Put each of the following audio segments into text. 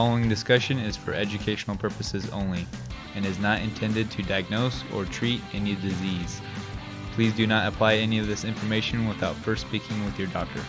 following discussion is for educational purposes only and is not intended to diagnose or treat any disease. Please do not apply any of this information without first speaking with your doctor.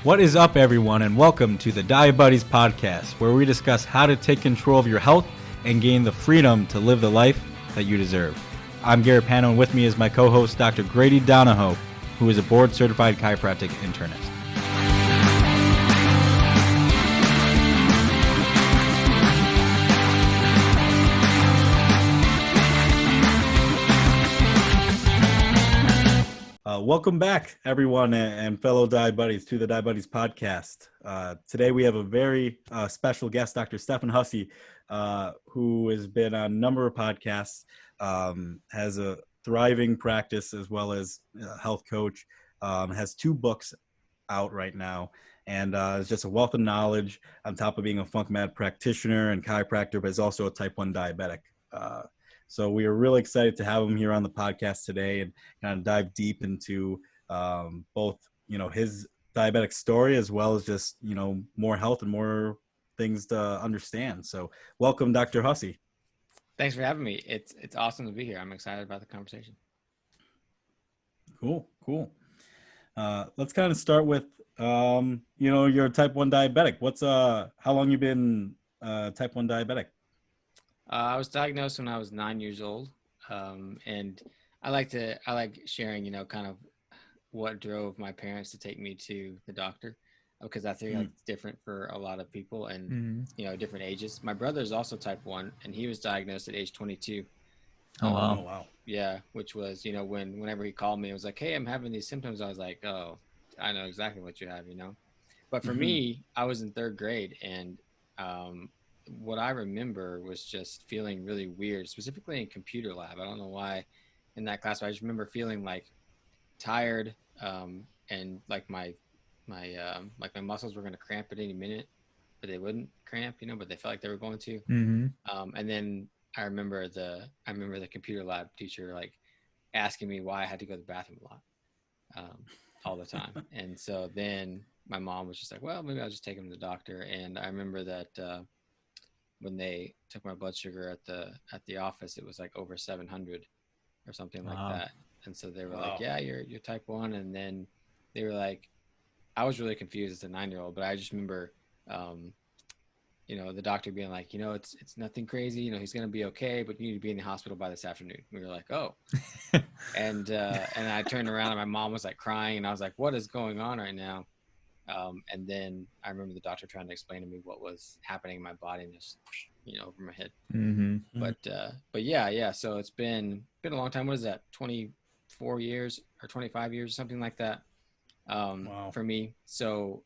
What is up, everyone, and welcome to the Diabetes Podcast, where we discuss how to take control of your health and gain the freedom to live the life that you deserve. I'm Gary Pano, and with me is my co-host, Dr. Grady Donahoe, who is a board-certified chiropractic internist. Welcome back, everyone, and fellow diabetes to the Diabetes Podcast. Today we have a very special guest, Dr. Stefan Hussey, who has been on a number of podcasts, has a thriving practice as well as a health coach, has 2 books out right now, and is just a wealth of knowledge on top of being a FuncMed practitioner and chiropractor, but is also a type 1 diabetic. So we are really excited to have him here on the podcast today and kind of dive deep into both, his diabetic story as well as just, more health and more things to understand. So welcome, Dr. Hussey. Thanks for having me. It's awesome to be here. I'm excited about the conversation. Cool. Let's kind of start with, you're a type 1 diabetic. How long you been type 1 diabetic? I was diagnosed when I was 9 years old, and I like sharing, kind of what drove my parents to take me to the doctor, because I think that's different for a lot of people and, different ages. My brother is also type 1, and he was diagnosed at age 22. Oh, wow. Yeah, which was, whenever he called me, it was like, hey, I'm having these symptoms. I was like, oh, I know exactly what you have, But for me, I was in 3rd grade, and what I remember was just feeling really weird, specifically in computer lab. I don't know why in that class, but I just remember feeling like tired, and like my muscles were going to cramp at any minute, but they wouldn't cramp, but they felt like they were going to. And then I remember the computer lab teacher like asking me why I had to go to the bathroom a lot, all the time. And so then my mom was just like, well, maybe I'll just take him to the doctor. And I remember that when they took my blood sugar at the office, it was like over 700 or something like that. And so they were like, yeah, you're type 1. And then they were like, I was really confused as a 9-year-old, but I just remember, the doctor being like, it's nothing crazy, he's going to be okay, but you need to be in the hospital by this afternoon. We were like, oh, and I turned around and my mom was like crying, and I was like, what is going on right now? And then I remember the doctor trying to explain to me what was happening in my body, and just, over my head. But yeah. So it's been a long time. What is that? 24 years or 25 years, something like that. For me. So,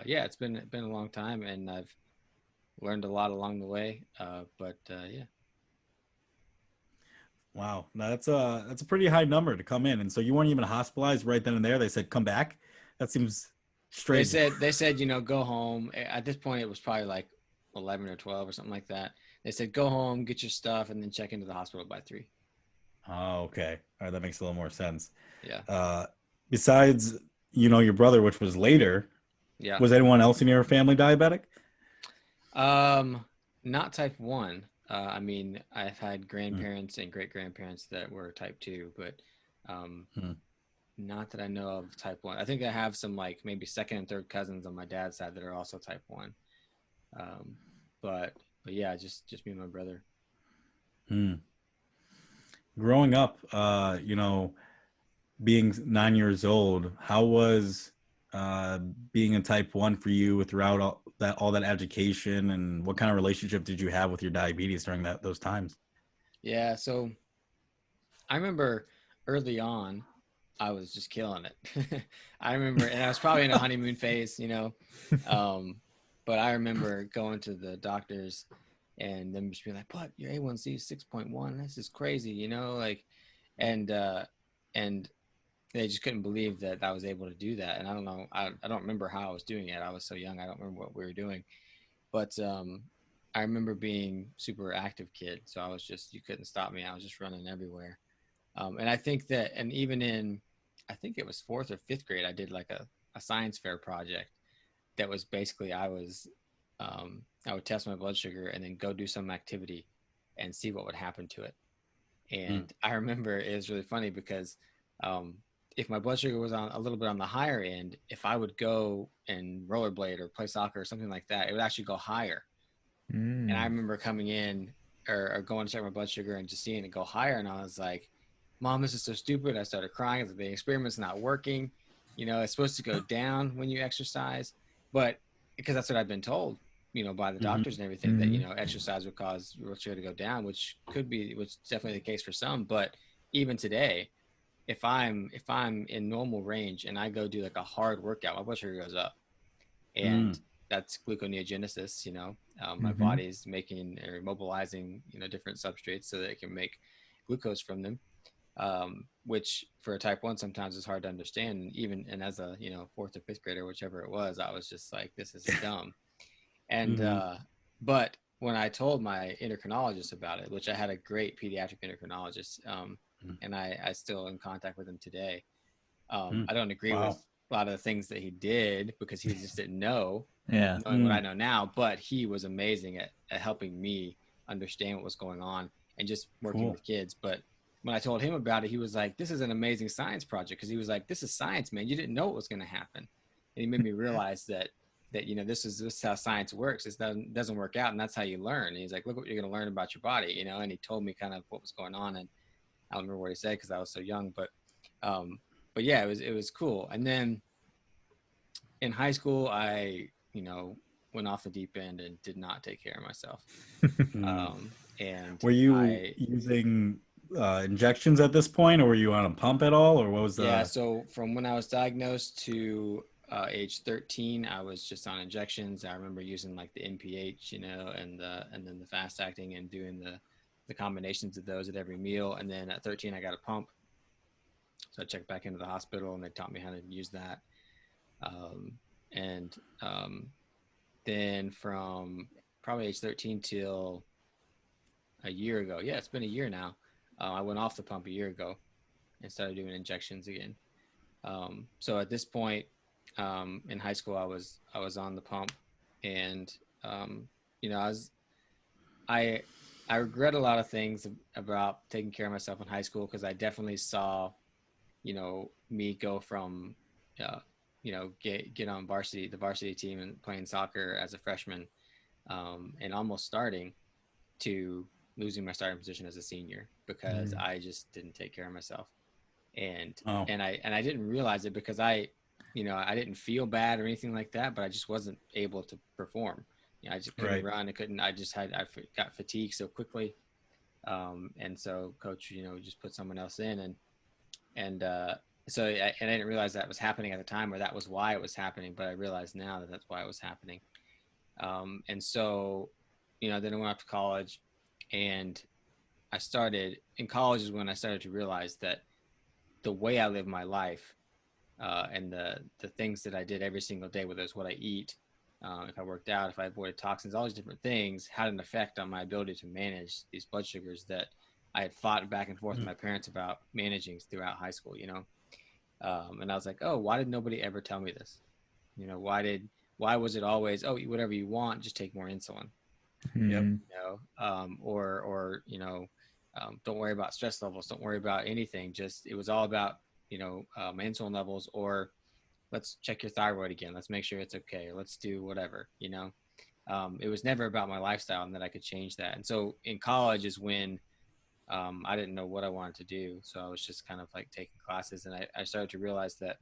it's been a long time, and I've learned a lot along the way. Yeah. Wow. Now that's a pretty high number to come in. And so you weren't even hospitalized right then and there. They said, come back. That seems strange. They said, go home. At this point, it was probably like 11 or 12 or something like that. They said, go home, get your stuff, and then check into the hospital by 3. Oh, okay. All right. That makes a little more sense. Yeah. Besides, your brother, which was later. Yeah. Was anyone else in your family diabetic? Not type 1. I mean, I've had grandparents and great-grandparents that were type 2, but not that I know of type 1. I think I have some like maybe 2nd and 3rd cousins on my dad's side that are also type 1. But yeah, just me and my brother. Growing up, being 9 years old, how was being a type 1 for you throughout all that education, and what kind of relationship did you have with your diabetes during those times? Yeah, so I remember early on, I was just killing it. I remember, and I was probably in a honeymoon phase, but I remember going to the doctors and them just being like, what, your A1C is 6.1? This is crazy, and they just couldn't believe that I was able to do that. And I don't know, I don't remember how I was doing it. I was so young. I don't remember what we were doing, but I I remember being super active kid. So I was just, you couldn't stop me. I was just running everywhere. And I think that, and even in, I think it was fourth or fifth grade, I did like a science fair project that was basically, I would test my blood sugar and then go do some activity and see what would happen to it. And I remember it was really funny because if my blood sugar was on a little bit on the higher end, if I would go and rollerblade or play soccer or something like that, it would actually go higher. And I remember coming in or going to check my blood sugar and just seeing it go higher. And I was like, Mom, this is so stupid. I started crying. The experiment's not working. You know, it's supposed to go down when you exercise, but because that's what I've been told, you know, by the doctors and everything, that, you know, exercise would cause your blood sugar to go down, which is definitely the case for some. But even today, if I'm in normal range and I go do like a hard workout, my blood sugar goes up. And that's gluconeogenesis. You know, my body's making or mobilizing, you know, different substrates so that it can make glucose from them, which for a type 1 sometimes is hard to understand. And as a, you know, fourth or fifth grader, whichever it was, I was just like, this is dumb. And but when I told my endocrinologist about it, which I had a great pediatric endocrinologist, and I still in contact with him today. I don't agree with a lot of the things that he did because he just didn't know, knowing what I know now, but he was amazing at helping me understand what was going on and just working with kids. But when I told him about it, he was like, this is an amazing science project. Cause he was like, this is science, man. You didn't know what was going to happen. And he made me realize that, you know, this is how science works. It doesn't work out. And that's how you learn. And he's like, look what you're going to learn about your body, you know? And he told me kind of what was going on. And I don't remember what he said cause I was so young, but yeah, it was cool. And then in high school, I, you know, went off the deep end and did not take care of myself. And were you using injections at this point, or were you on a pump at all, or what was the? Yeah, so from when I was diagnosed to age 13, I was just on injections. I remember using like the NPH, you know, and then the fast acting and doing the combinations of those at every meal. And then at 13, I got a pump. So I checked back into the hospital and they taught me how to use that. And then from probably age 13 till a year ago, yeah, it's been a year now. I went off the pump a year ago and started doing injections again. So at this point, in high school, I was on the pump, and you know, I regret a lot of things about taking care of myself in high school because I definitely saw, you know, me go from, you know, get on the varsity team and playing soccer as a freshman, and almost starting to losing my starting position as a senior because I just didn't take care of myself. And I didn't realize it because you know, I didn't feel bad or anything like that, but I just wasn't able to perform. You know, I just couldn't run. I got fatigued so quickly. And so coach, you know, just put someone else in and so I didn't realize that was happening at the time, or that was why it was happening. But I realize now that that's why it was happening. And so, you know, then I went off to college, and I started in college is when I started to realize that the way I live my life, and the things that I did every single day, whether it's what I eat, if I worked out, if I avoided toxins, all these different things had an effect on my ability to manage these blood sugars that I had fought back and forth with my parents about managing throughout high school, you know? And I was like, oh, why did nobody ever tell me this? You know, why was it always, oh, eat whatever you want, just take more insulin? You know, or, you know, don't worry about stress levels. Don't worry about anything. Just, it was all about, you know, my insulin levels, or let's check your thyroid again. Let's make sure it's okay. Or let's do whatever, you know. It was never about my lifestyle and that I could change that. And so in college is when I didn't know what I wanted to do. So I was just kind of like taking classes, and I started to realize that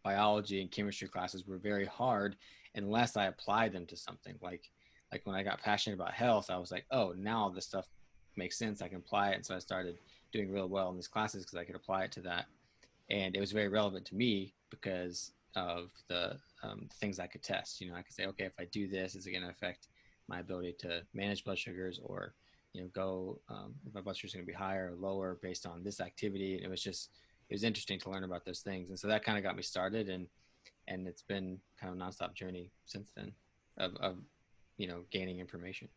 biology and chemistry classes were very hard unless I applied them to something. Like when I got passionate about health, I was like, oh, now all this stuff makes sense. I can apply it. And so I started doing real well in these classes because I could apply it to that. And it was very relevant to me because of the things I could test. You know, I could say, okay, if I do this, is it going to affect my ability to manage blood sugars, or, you know, if my blood sugar is going to be higher or lower based on this activity. And it was interesting to learn about those things. And so that kind of got me started, and it's been kind of a nonstop journey since then of gaining information.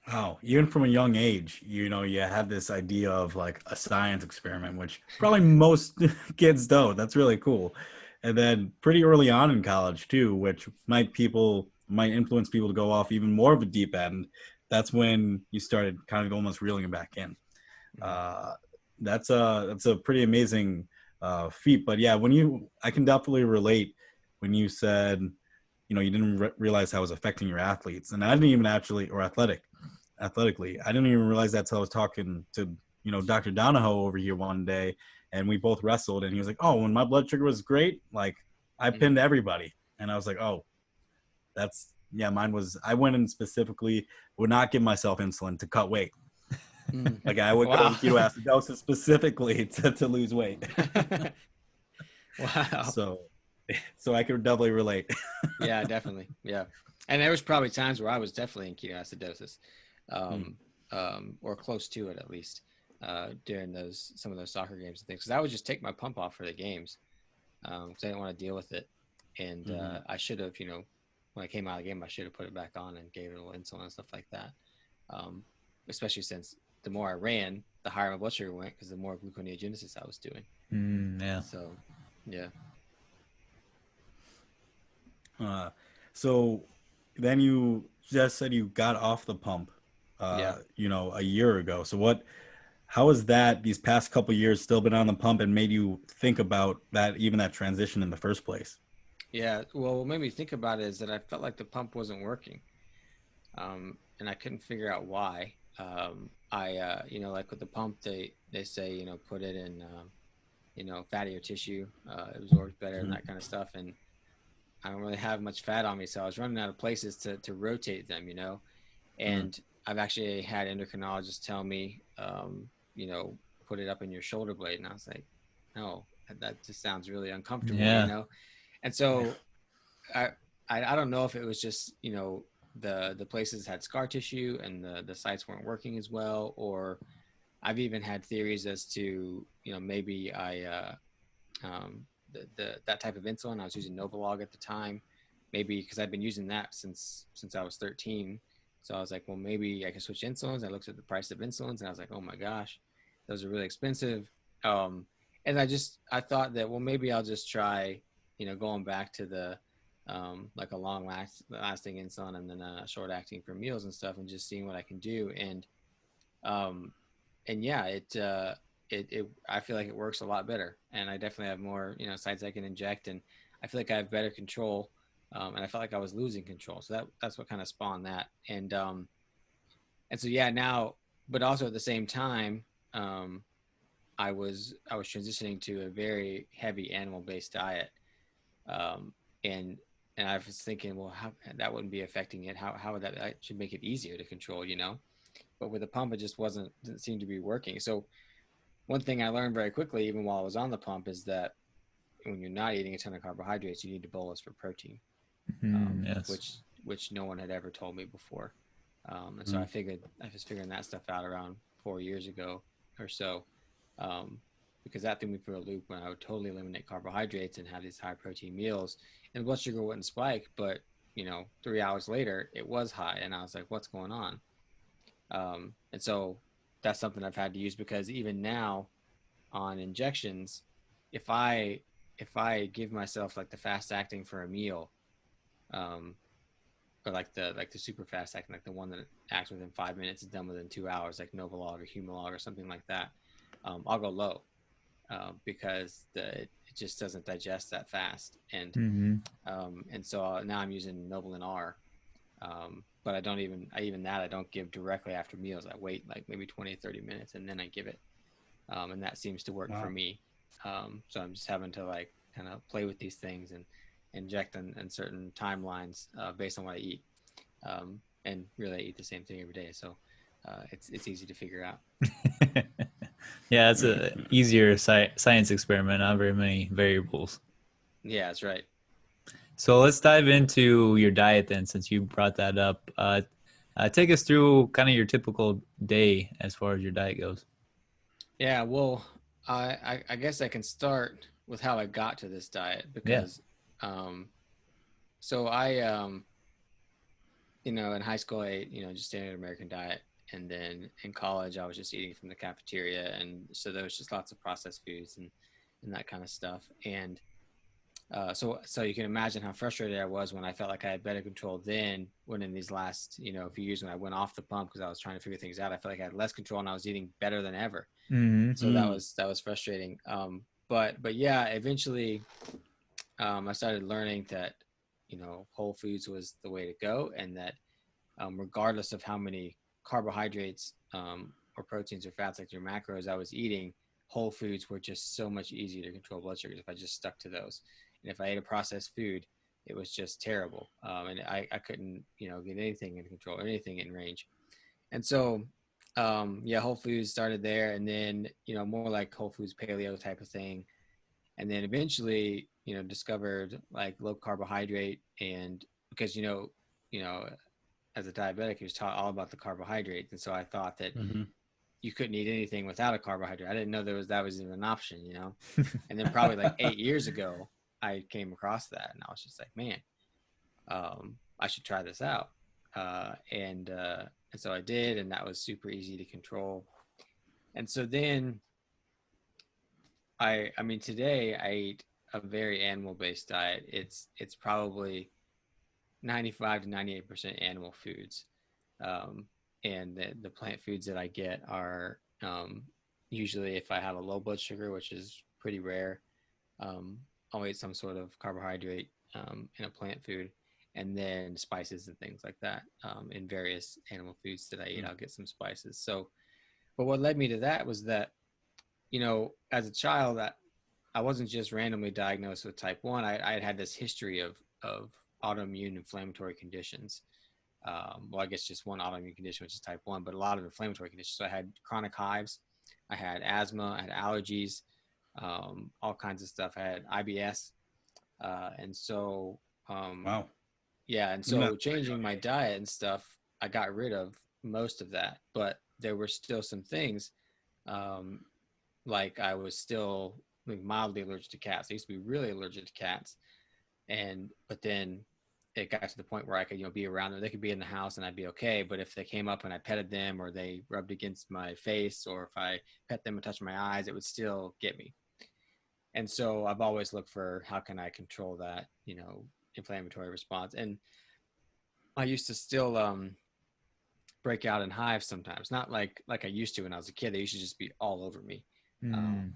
Wow. Even from a young age, you had this idea of like a science experiment, which probably most kids don't. That's really cool. And then pretty early on in college too, which might influence people to go off even more of a deep end. That's when you started kind of almost reeling it back in. Uh, that's a pretty amazing feat. But yeah, I can definitely relate when you said, you didn't realize how it was affecting your athletes, and I didn't even or athletically. I didn't even realize that till I was talking to, Dr. Donahoe over here one day, and we both wrestled, and he was like, "Oh, when my blood sugar was great, like I pinned everybody," and I was like, "Oh, mine was." I went and specifically would not give myself insulin to cut weight. Like I would go ketoacidosis specifically to lose weight. Wow. So I could definitely relate. Yeah, definitely. Yeah. And there was probably times where I was definitely in ketoacidosis, or close to it at least, during some of those soccer games and things. Because I would just take my pump off for the games, because I didn't want to deal with it. And I should have, when I came out of the game, I should have put it back on and gave it a little insulin and stuff like that. Especially since the more I ran, the higher my blood sugar went, because the more gluconeogenesis I was doing. Yeah. So, yeah. So then you just said you got off the pump, Yeah. a year ago. So how has these past couple of years still been on the pump and made you think about that transition in the first place? Yeah. Well, what made me think about it is that I felt like the pump wasn't working. And I couldn't figure out why. Like with the pump, they say, put it in, fattier tissue, it absorbs better and that kind of stuff. And I don't really have much fat on me, so I was running out of places to rotate them, and I've actually had endocrinologists tell me, put it up in your shoulder blade. And I was like, no, that just sounds really uncomfortable, And so I don't know if it was just, the places had scar tissue and the sites weren't working as well, or I've even had theories as to, maybe that type of insulin, I was using Novolog at the time, maybe because I've been using that since I was 13. So I was like, well, maybe I can switch insulins. I looked at the price of insulins and I was like, oh my gosh, those are really expensive. And I thought that, well, maybe I'll just try, going back to the, like a long lasting insulin and then a short acting for meals and stuff, and just seeing what I can do. And yeah, I feel like it works a lot better, and I definitely have more, sites I can inject, and I feel like I have better control. And I felt like I was losing control. So that's what kind of spawned that. And so, yeah, now, but also at the same time, I was transitioning to a very heavy animal-based diet. And I was thinking, well, how that wouldn't be affecting it. How would that, I should make it easier to control, but with the pump, it just didn't seem to be working. So one thing I learned very quickly, even while I was on the pump, is that when you're not eating a ton of carbohydrates, you need to bolus for protein, Yes. which no one had ever told me before. And so I was figuring that stuff out around 4 years ago or so, because that threw me for a loop when I would totally eliminate carbohydrates and have these high protein meals, and blood sugar wouldn't spike, but 3 hours later it was high, and I was like, what's going on? And so that's something I've had to use, because even now on injections, if I give myself like the fast acting for a meal, or like the super fast acting, like the one that acts within 5 minutes is done within 2 hours, like Novolog or Humalog or something like that, I'll go low, because it just doesn't digest that fast. And so now I'm using Novolin R. But I don't give directly after meals. I wait like maybe 20 or 30 minutes and then I give it. And that seems to work for me. So I'm just having to like kind of play with these things and inject in certain timelines, based on what I eat. And really I eat the same thing every day. So it's easy to figure out. Yeah, it's a easier science experiment, not very many variables. Yeah, that's right. So let's dive into your diet then, since you brought that up. Take us through kind of your typical day as far as your diet goes. Yeah, well, I guess I can start with how I got to this diet, because so you know, in high school, I ate, you know, just standard American diet. And then in college, I was just eating from the cafeteria. And so there was just lots of processed foods and that kind of stuff. And so you can imagine how frustrated I was when I felt like I had better control then, when in these last, you know, few years when I went off the pump because I was trying to figure things out, I felt like I had less control and I was eating better than ever. Mm-hmm. So that was frustrating. But yeah, eventually I started learning that, you know, whole foods was the way to go, and that regardless of how many carbohydrates or proteins or fats, like your macros, I was eating, whole foods were just so much easier to control blood sugars if I just stuck to those. And if I ate a processed food, it was just terrible. And I couldn't, you know, get anything in control, anything in range. And so, yeah, whole foods started there, and then, you know, more like whole foods paleo type of thing. And then eventually, you know, discovered like low carbohydrate, and because, you know, as a diabetic, he was taught all about the carbohydrates. And so I thought that Mm-hmm. you couldn't eat anything without a carbohydrate. I didn't know that was even an option, you know? And then probably like 8 years ago, I came across that, and I was just like, man, I should try this out. And so I did, and that was super easy to control. And so then I mean, today I eat a very animal-based diet. It's probably 95 to 98% animal foods. Um, and the plant foods that I get are usually, if I have a low blood sugar, which is pretty rare, um, I'll eat some sort of carbohydrate in a plant food, and then spices and things like that. In various animal foods that I eat, I'll get some spices. So, but what led me to that was that, you know, as a child, I wasn't just randomly diagnosed with type 1. I had this history of autoimmune inflammatory conditions. Well, I guess just one autoimmune condition, which is type 1, but a lot of inflammatory conditions. So I had chronic hives, I had asthma, I had allergies, all kinds of stuff. I had IBS. And so, Wow. yeah. And I'm not so changing my diet and stuff, I got rid of most of that, but there were still some things, um, like I was still like mildly allergic to cats. I used to be really allergic to cats. But then it got to the point where I could, you know, be around them. They could be in the house and I'd be okay. But if they came up and I petted them, or they rubbed against my face, or if I pet them and touched my eyes, it would still get me. And so I've always looked for how can I control that, you know, inflammatory response. And I used to still break out in hives sometimes, not like I used to when I was a kid. They used to just be all over me,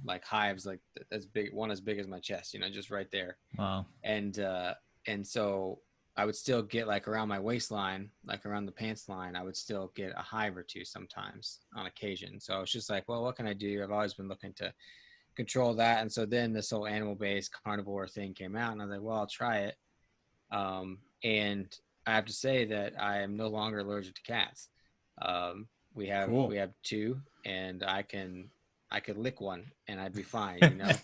like hives, like as big, one as big as my chest, you know, just right there. Wow. And so I would still get like around my waistline, like around the pants line, I would still get a hive or two sometimes on occasion. So I was just like, well, what can I do? I've always been looking to control that. And so then this whole animal-based carnivore thing came out, and I was like, well, I'll try it. And I have to say that I am no longer allergic to cats. Cool. We have two, and I could lick one and I'd be fine, you know,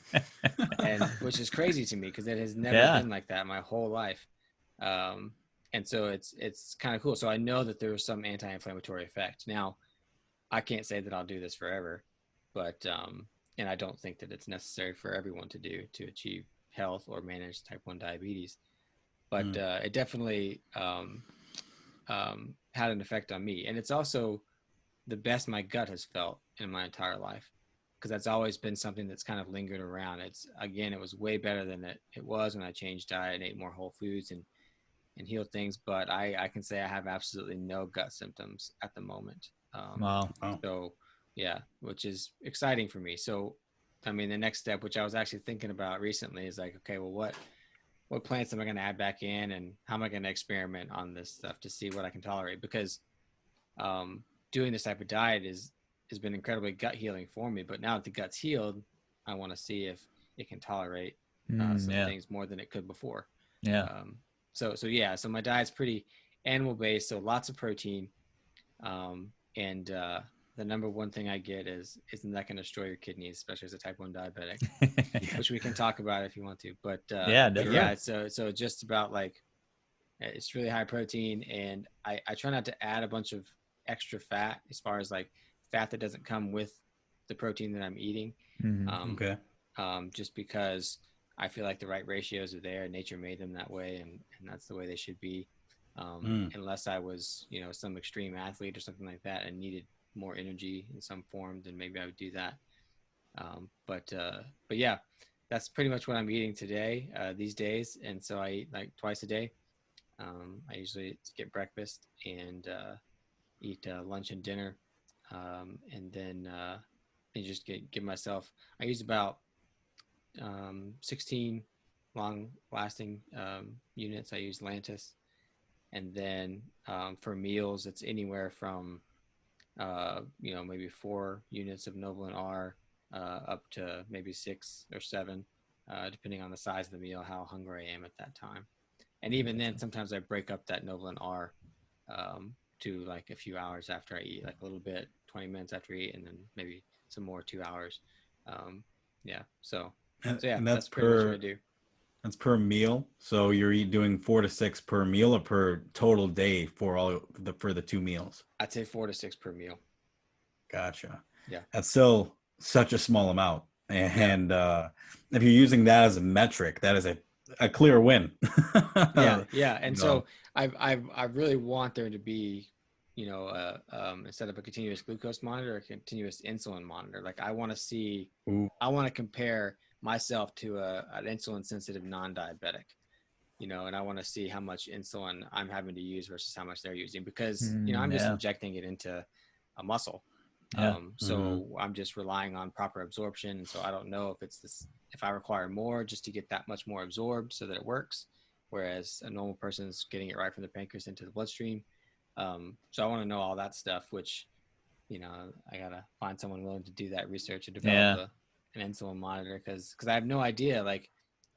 and which is crazy to me because it has never Yeah. been like that my whole life. Um, and so it's kind of cool. So I know that there's some anti-inflammatory effect. Now, I can't say that I'll do this forever, but and I don't think that it's necessary for everyone to do to achieve health or manage type 1 diabetes. But it definitely had an effect on me. And it's also the best my gut has felt in my entire life, because that's always been something that's kind of lingered around. It's, again, it was way better than it was when I changed diet and ate more whole foods and healed things. But I can say I have absolutely no gut symptoms at the moment. Wow. So yeah, which is exciting for me. So, I mean, the next step, which I was actually thinking about recently, is like, okay, well, what plants am I going to add back in, and how am I going to experiment on this stuff to see what I can tolerate? Because doing this type of diet has been incredibly gut healing for me. But now that the gut's healed, I want to see if it can tolerate some Yeah. things more than it could before. Yeah. So yeah, so my diet's pretty animal based, so lots of protein, and the number one thing I get is, isn't that going to destroy your kidneys, especially as a type 1 diabetic, which we can talk about if you want to. But Yeah, but definitely. yeah, so just about like, it's really high protein, and I try not to add a bunch of extra fat, as far as like fat that doesn't come with the protein that I'm eating. Okay. Just because I feel like the right ratios are there, nature made them that way, and that's the way they should be. Unless I was, some extreme athlete or something like that and needed more energy in some form, then maybe I would do that. But yeah, that's pretty much what I'm eating today, these days. And so I eat like twice a day. I usually get breakfast and eat lunch and dinner, and then I just give myself. I use about 16 long-lasting units. I use Lantus, and then for meals, it's anywhere from maybe 4 units of Novolin R up to maybe 6 or 7, depending on the size of the meal, how hungry I am at that time. And even then, sometimes I break up that Novolin R to like a few hours after I eat, like a little bit, 20 minutes after I eat, and then maybe some more 2 hours. Yeah. So yeah, And that's pretty much what I do. That's per meal. So you're doing 4 to 6 per meal, or per total day for the 2 meals? I'd say 4 to 6 per meal. Gotcha. Yeah. That's still such a small amount. And if you're using that as a metric, that is a clear win. Yeah. And so I really want there to be, instead of a continuous glucose monitor, a continuous insulin monitor. Like I want to compare myself to an insulin sensitive non-diabetic, and I want to see how much insulin I'm having to use versus how much they're using, because, I'm just injecting it into a muscle. So I'm just relying on proper absorption. And so I don't know if I require more just to get that much more absorbed so that it works, whereas a normal person is getting it right from the pancreas into the bloodstream. So I want to know all that stuff, which, I gotta find someone willing to do that research and develop an insulin monitor, because I have no idea, like,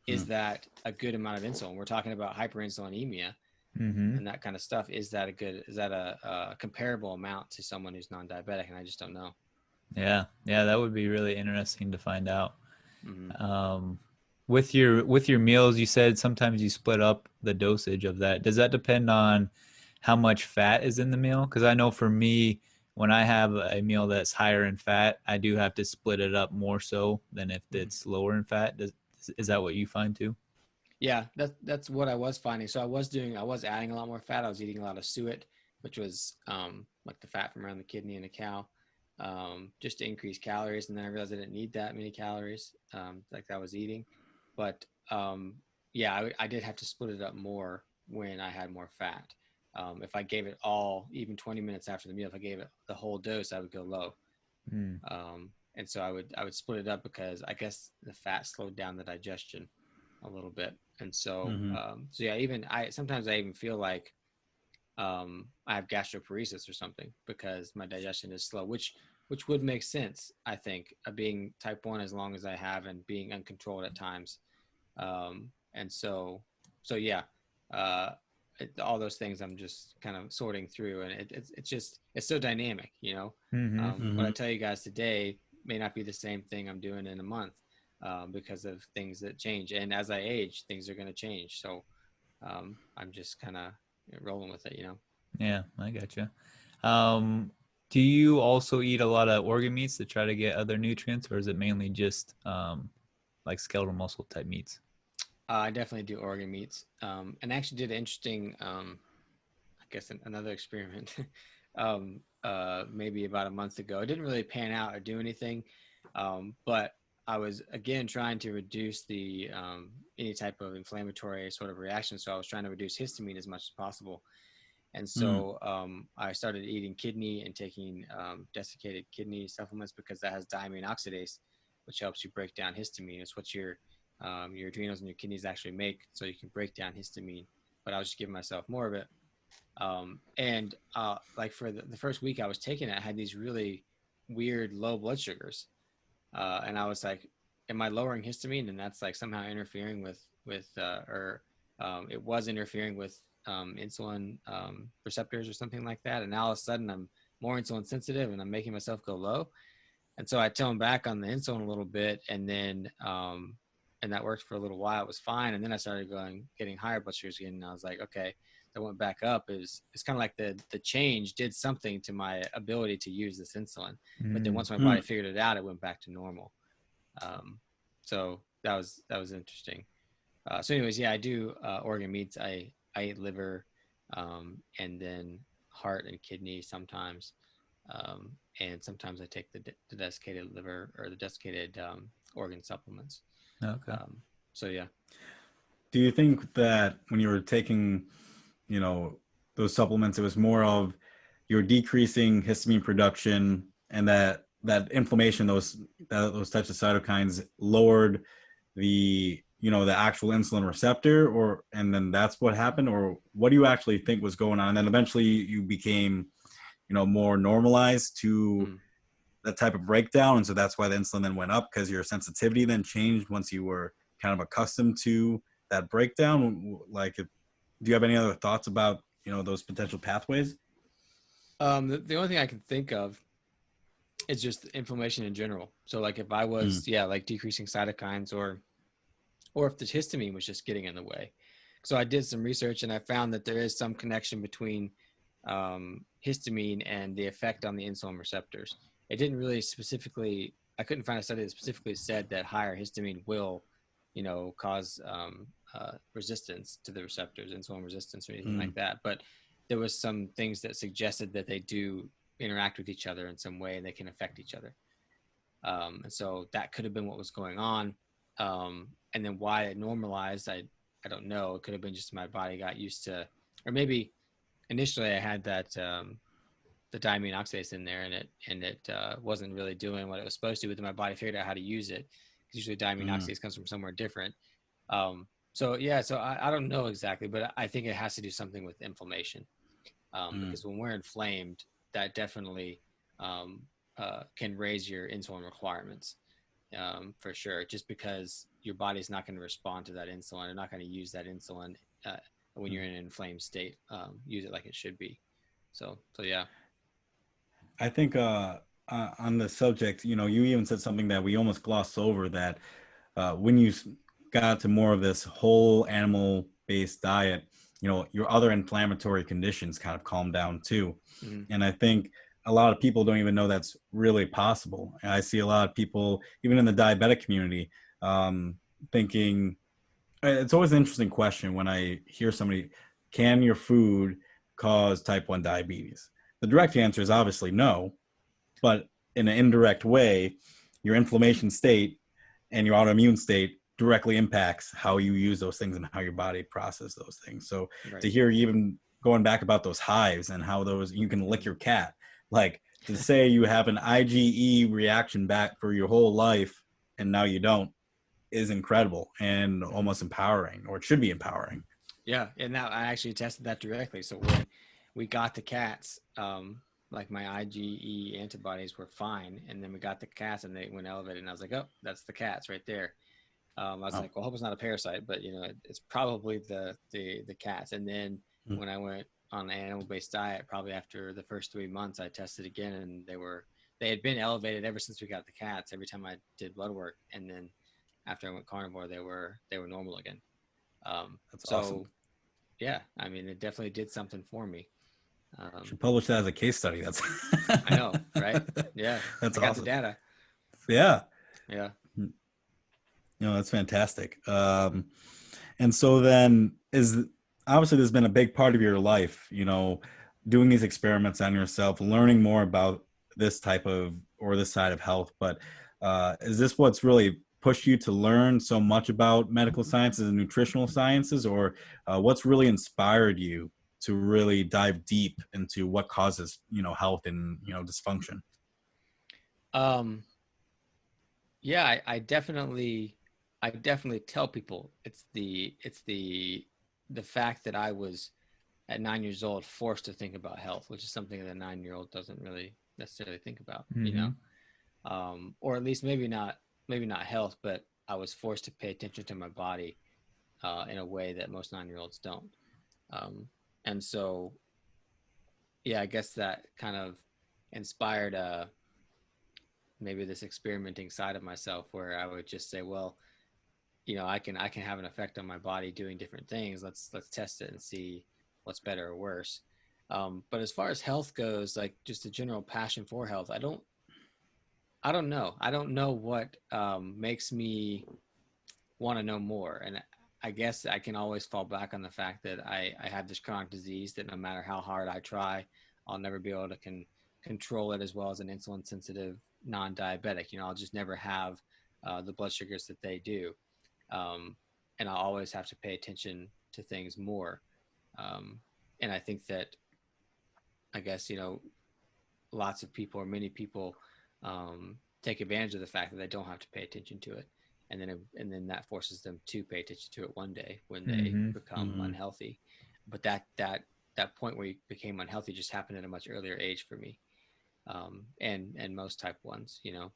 is that a good amount of insulin? We're talking about hyperinsulinemia and that kind of stuff. Is that a comparable amount to someone who's non-diabetic? And I just don't know. Yeah, that would be really interesting to find out. With your meals, you said sometimes you split up the dosage of that. Does that depend on how much fat is in the meal? Because I know for me, when I have a meal that's higher in fat, I do have to split it up more so than if it's lower in fat. Is that what you find too? Yeah, that's what I was finding. So I was adding a lot more fat. I was eating a lot of suet, which was like the fat from around the kidney in a cow, just to increase calories. And then I realized I didn't need that many calories, like I was eating. But yeah, I did have to split it up more when I had more fat. If I gave it all, even 20 minutes after the meal, if I gave it the whole dose, I would go low. And so I would split it up, because I guess the fat slowed down the digestion a little bit. And so, so yeah, sometimes I even feel like I have gastroparesis or something, because my digestion is slow, which would make sense, I think, being type 1 as long as I have, and being uncontrolled at times. And so yeah, all those things I'm just kind of sorting through, and it's so dynamic, what I tell you guys today may not be the same thing I'm doing in a month, because of things that change. And as I age, things are going to change. So I'm just kind of rolling with it, Yeah, I gotcha. Do you also eat a lot of organ meats to try to get other nutrients, or is it mainly just like skeletal muscle type meats? I definitely do organ meats, and actually did an interesting, I guess, another experiment maybe about a month ago. It didn't really pan out or do anything, but I was, again, trying to reduce the any type of inflammatory sort of reaction. So I was trying to reduce histamine as much as possible. And so I started eating kidney and taking desiccated kidney supplements, because that has diamine oxidase, which helps you break down histamine. It's what your adrenals and your kidneys actually make, so you can break down histamine. But I was just giving myself more of it. And like for the first week I was taking it, I had these really weird low blood sugars. And I was like, am I lowering histamine? And that's like somehow interfering with it was interfering with insulin receptors or something like that. And now all of a sudden I'm more insulin sensitive and I'm making myself go low. And so I toned back on the insulin a little bit, and then and that worked for a little while. It was fine. And then I started getting higher blood sugars again. And I was like, okay, that went back up. It's kind of like the change did something to my ability to use this insulin. But then once my body figured it out, it went back to normal. So that was interesting. So anyways, yeah, I do organ meats. I eat liver. and then heart and kidney sometimes. And sometimes I take the desiccated liver or the desiccated organ supplements. Okay. So yeah. Do you think that when you were taking, you know, those supplements, it was more of you're decreasing histamine production, and that inflammation, those types of cytokines lowered the, you know, the actual insulin receptor, or and then that's what happened, or what do you actually think was going on? And then eventually you became, you know, more normalized to Mm. that type of breakdown, and so that's why the insulin then went up, because your sensitivity then changed once you were kind of accustomed to that breakdown. Like, do you have any other thoughts about, you know, those potential pathways? The only thing I can think of is just inflammation in general. So like if I Mm, was, yeah, like decreasing cytokines, or if the histamine was just getting in the way. So I did some research and I found that there is some connection between histamine and the effect on the insulin receptors. It didn't really specifically, I couldn't find a study that specifically said that higher histamine will, cause resistance to the receptors, insulin resistance or anything mm, like that. But there was some things that suggested that they do interact with each other in some way and they can affect each other. And so that could have been what was going on. And then why it normalized, I don't know. It could have been just my body got used to, or maybe initially I had that the diamine oxidase in there, and it wasn't really doing what it was supposed to. But then my body figured out how to use it, because usually diamine mm, oxidase comes from somewhere different. So yeah, so I don't know exactly, but I think it has to do something with inflammation, mm. because when we're inflamed, that definitely um, can raise your insulin requirements, for sure, just because your body's not going to respond to that insulin. They're not going to use that insulin when you're in an inflamed state, use it like it should be. So yeah. I think on the subject, you know, you even said something that we almost glossed over, that when you got to more of this whole animal based diet, you know, your other inflammatory conditions kind of calm down too. Mm-hmm. And I think a lot of people don't even know that's really possible. And I see a lot of people, even in the diabetic community, thinking, it's always an interesting question when I hear somebody, can your food cause type 1 diabetes? The direct answer is obviously no, but in an indirect way, your inflammation state and your autoimmune state directly impacts how you use those things and how your body processes those things. So Right. to hear you even going back about those hives and how those, you can lick your cat, like to say you have an IgE reaction back for your whole life and now you don't, is incredible and Mm-hmm. almost empowering, or it should be empowering. Yeah, and now I actually tested that directly. So when we got the cats, like my IgE antibodies were fine, and then we got the cats and they went elevated, and I was like, oh, that's the cats right there. I was Oh. like, well, I hope it's not a parasite, but it's probably the cats. And then Mm. when I went on an animal-based diet, probably after the first 3 months, I tested again, and they had been elevated ever since we got the cats. Every time I did blood work, and then after I went carnivore, they were normal again. That's awesome. So yeah, I mean, it definitely did something for me. Um, Should publish that as a case study. That's I know, right? Yeah, that's I got the awesome. data. Yeah. Yeah. No, that's fantastic. And so then is, obviously there's been a big part of your life, you know, doing these experiments on yourself, learning more about this type of, or this side of health. But is this what's really pushed you to learn so much about medical sciences and nutritional sciences, or what's really inspired you to really dive deep into what causes, you know, health and, you know, dysfunction? Um, yeah, I definitely tell people it's the fact that I was at 9 years old forced to think about health, which is something that a 9-year-old doesn't really necessarily think about, Mm-hmm. or at least maybe not health, but I was forced to pay attention to my body in a way that most 9-year-olds don't. Um, and so, yeah, I guess that kind of inspired maybe this experimenting side of myself, where I would just say, well, I can have an effect on my body doing different things. Let's test it and see what's better or worse. But as far as health goes, like just a general passion for health, I don't know what makes me want to know more. And I guess I can always fall back on the fact that I have this chronic disease that no matter how hard I try, I'll never be able to control it as well as an insulin sensitive non-diabetic. You know, I'll just never have the blood sugars that they do. And I'll always have to pay attention to things more. And I think that, I guess, you know, lots of people or many people take advantage of the fact that they don't have to pay attention to it. And then that forces them to pay attention to it one day when they become unhealthy. But that point where you became unhealthy just happened at a much earlier age for me. And most type ones, you know.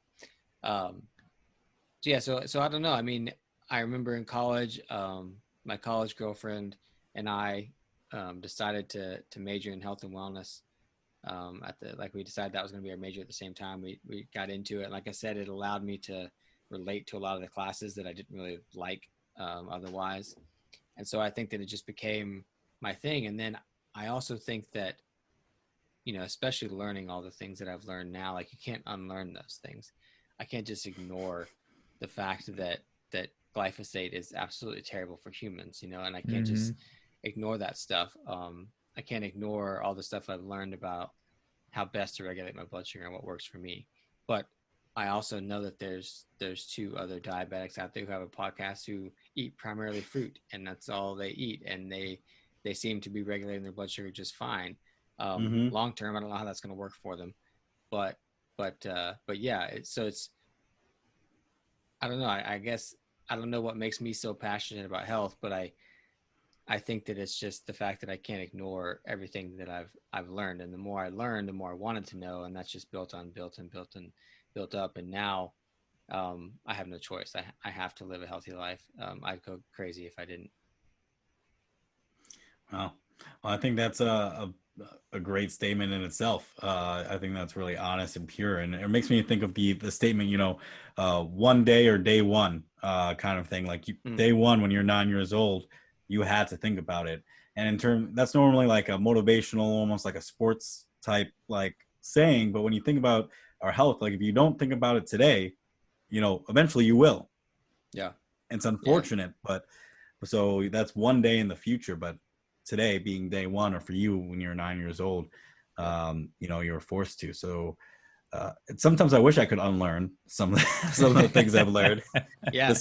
So I don't know. I mean, I remember in college, my college girlfriend and I decided to major in health and wellness. We decided that was going to be our major at the same time. We got into it. Like I said, it allowed me to relate to a lot of the classes that I didn't really like otherwise. And so I think that it just became my thing. And then I also think that, you know, especially learning all the things that I've learned now, like you can't unlearn those things. I can't just ignore the fact that glyphosate is absolutely terrible for humans, you know, and I can't just ignore that stuff. I can't ignore all the stuff I've learned about how best to regulate my blood sugar and what works for me. But I also know that there's 2 other diabetics out there who have a podcast who eat primarily fruit, and that's all they eat, and they seem to be regulating their blood sugar just fine. Long term, I don't know how that's going to work for them, but yeah. It's I don't know. I guess I don't know what makes me so passionate about health, but I think that it's just the fact that I can't ignore everything that I've learned, and the more I learned, the more I wanted to know, and that's just built up. And now I have no choice. I have to live a healthy life. I'd go crazy if I didn't. Well, I think that's a great statement in itself. I think that's really honest and pure, and it makes me think of the statement, you know, one day or day one kind of thing. Like day one, when you're 9 years old, you had to think about it. And in turn, that's normally like a motivational, almost like a sports type like saying. But when you think about our health, like if you don't think about it today, you know, eventually you will. Yeah. It's unfortunate, but so that's one day in the future. But today being day one, or for you when you're 9 years old, you know, you're forced to. So sometimes I wish I could unlearn some of the things I've learned. Yeah,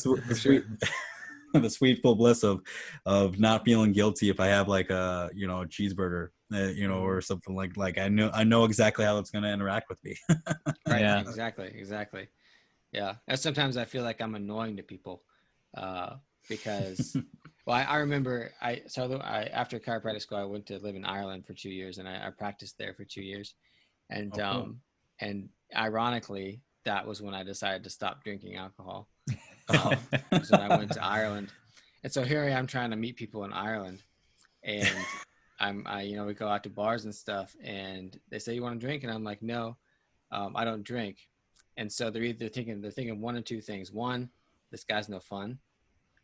the sweet full bliss of not feeling guilty if I have like a, you know, a cheeseburger, you know, or something like I know exactly how it's going to interact with me. Right. Yeah. Exactly. Yeah. And sometimes I feel like I'm annoying to people because, well, I remember after chiropractic school, I went to live in Ireland for 2 years, and I practiced there for 2 years. And, cool. And ironically, that was when I decided to stop drinking alcohol. So I went to Ireland. And so here I am trying to meet people in Ireland, and you know, we go out to bars and stuff, and they say, "You want to drink?" And I'm like, "No, I don't drink." And so they're thinking one of 2 things. One, this guy's no fun,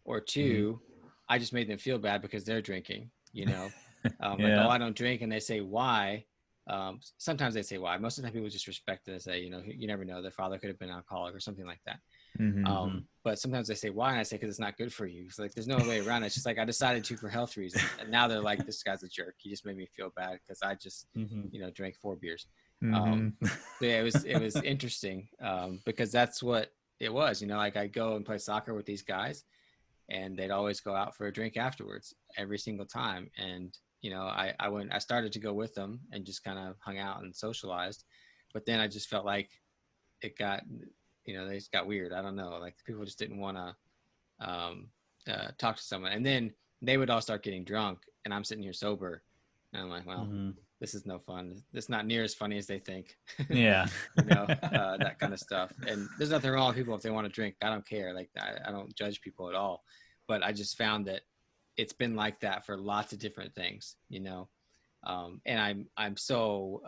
or 2, I just made them feel bad because they're drinking, you know, like, "Oh, I don't drink." And they say, "Why?" Sometimes they say why. Most of the time people just respect it and say, you know, you never know, their father could have been an alcoholic or something like that. But sometimes they say why, and I say, because it's not good for you. It's like, there's no way around it. It's just like, I decided to for health reasons. And now they're like, this guy's a jerk. He just made me feel bad because I just, you know, drank 4 beers. So yeah, it was interesting because that's what it was, you know, like I'd go and play soccer with these guys, and they'd always go out for a drink afterwards every single time. And, you know, I started to go with them and just kind of hung out and socialized, but then I just felt like it got, you know, they just got weird. I don't know, like people just didn't want to talk to someone. And then they would all start getting drunk, and I'm sitting here sober, and I'm like, well, this is no fun. It's not near as funny as they think. Yeah. You know, that kind of stuff. And there's nothing wrong with people if they want to drink. I don't care. Like I don't judge people at all. But I just found that it's been like that for lots of different things, you know. And I'm so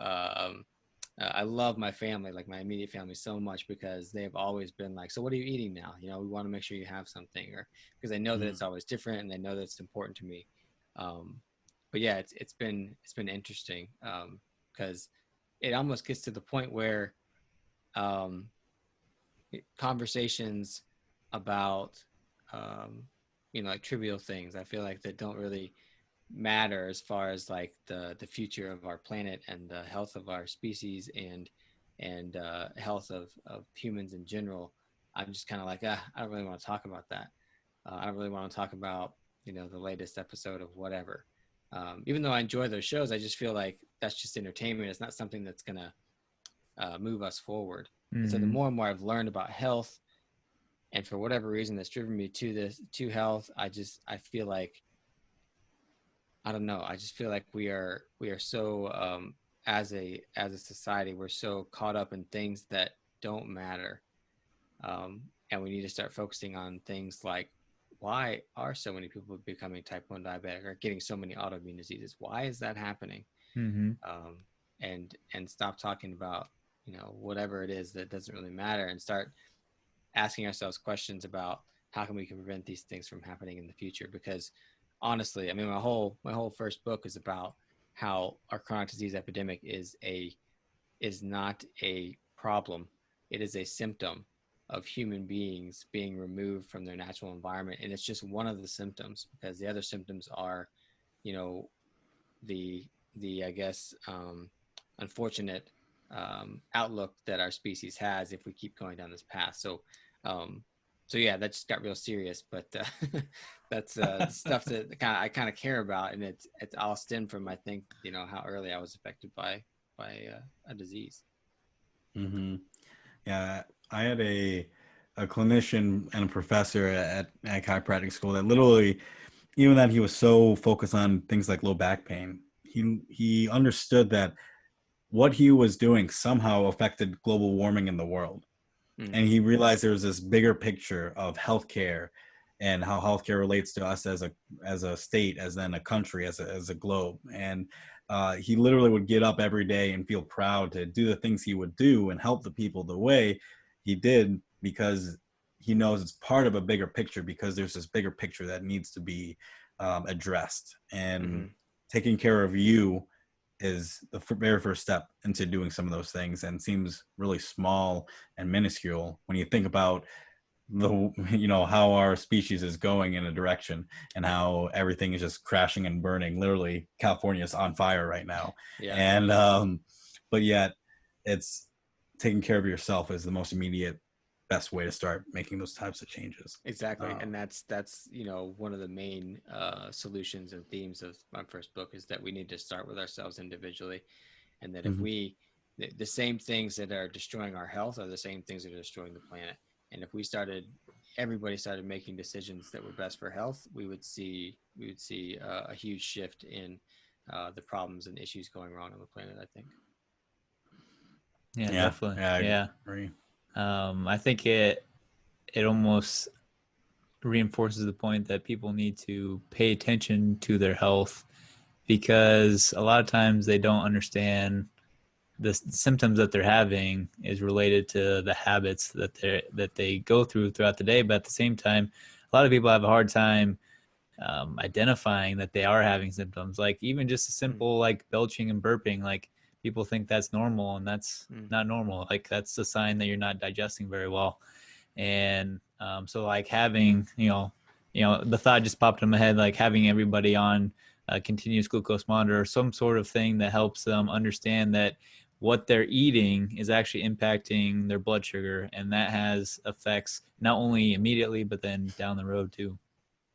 I love my family, like my immediate family, so much, because they've always been like, so what are you eating now? You know, we want to make sure you have something, or because they know that it's always different, and they know that it's important to me. But yeah, it's been interesting because it almost gets to the point where conversations about like trivial things. I feel like that don't really matter as far as like the future of our planet and the health of our species and health of humans in general. I'm just kind of like, I don't really want to talk about that. I don't really want to talk about, the latest episode of whatever. Even though I enjoy those shows, I just feel like that's just entertainment. It's not something that's going to move us forward. And so the Mm-hmm. more and more I've learned about health, and for whatever reason that's driven me to health, I feel like, I don't know. I just feel like we are so as a society, we're so caught up in things that don't matter, and we need to start focusing on things like, why are so many people becoming type 1 diabetic or getting so many autoimmune diseases? Why is that happening? Mm-hmm. And stop talking about whatever it is that doesn't really matter, and start asking ourselves questions about how can we can prevent these things from happening in the future. Because honestly, I mean, my whole first book is about how our chronic disease epidemic is not a problem. It is a symptom of human beings being removed from their natural environment. And it's just one of the symptoms, because the other symptoms are, you know, the, I guess, unfortunate outlook that our species has if we keep going down this path. Um, so yeah, that just got real serious, but that's stuff that I kind of care about. And it's all stemmed from, I think, how early I was affected by a disease. Mm-hmm. Yeah, I had a clinician and a professor at chiropractic school that literally, even that he was so focused on things like low back pain, he understood that what he was doing somehow affected global warming in the world. Mm. And he realized there was this bigger picture of healthcare and how healthcare relates to us as a state, as then a country, as a globe. And he literally would get up every day and feel proud to do the things he would do and help the people the way he did, because he knows it's part of a bigger picture, because there's this bigger picture that needs to be addressed. And Mm-hmm. taking care of you is the very first step into doing some of those things, and seems really small and minuscule when you think about how our species is going in a direction, and how everything is just crashing and burning. Literally, California is on fire right now. Yeah. And but yet it's taking care of yourself is the most immediate best way to start making those types of changes. Exactly. And that's one of the main solutions and themes of my first book, is that we need to start with ourselves individually. And that if Mhm. the same things that are destroying our health are the same things that are destroying the planet. And if everybody started making decisions that were best for health, we would see a huge shift in the problems and issues going wrong on the planet, I think. Yeah, Yeah, definitely. yeah, I Yeah. agree. I think it almost reinforces the point that people need to pay attention to their health, because a lot of times they don't understand the symptoms that they're having is related to the habits that they go throughout the day. But at the same time, a lot of people have a hard time identifying that they are having symptoms, like even just a Mm. simple like belching and burping. Like people think that's normal, and that's Mm. not normal. Like that's a sign that you're not digesting very well. And so like having the thought just popped in my head, like having everybody on a continuous glucose monitor or some sort of thing that helps them understand that what they're eating is actually impacting their blood sugar, and that has effects not only immediately but then down the road too.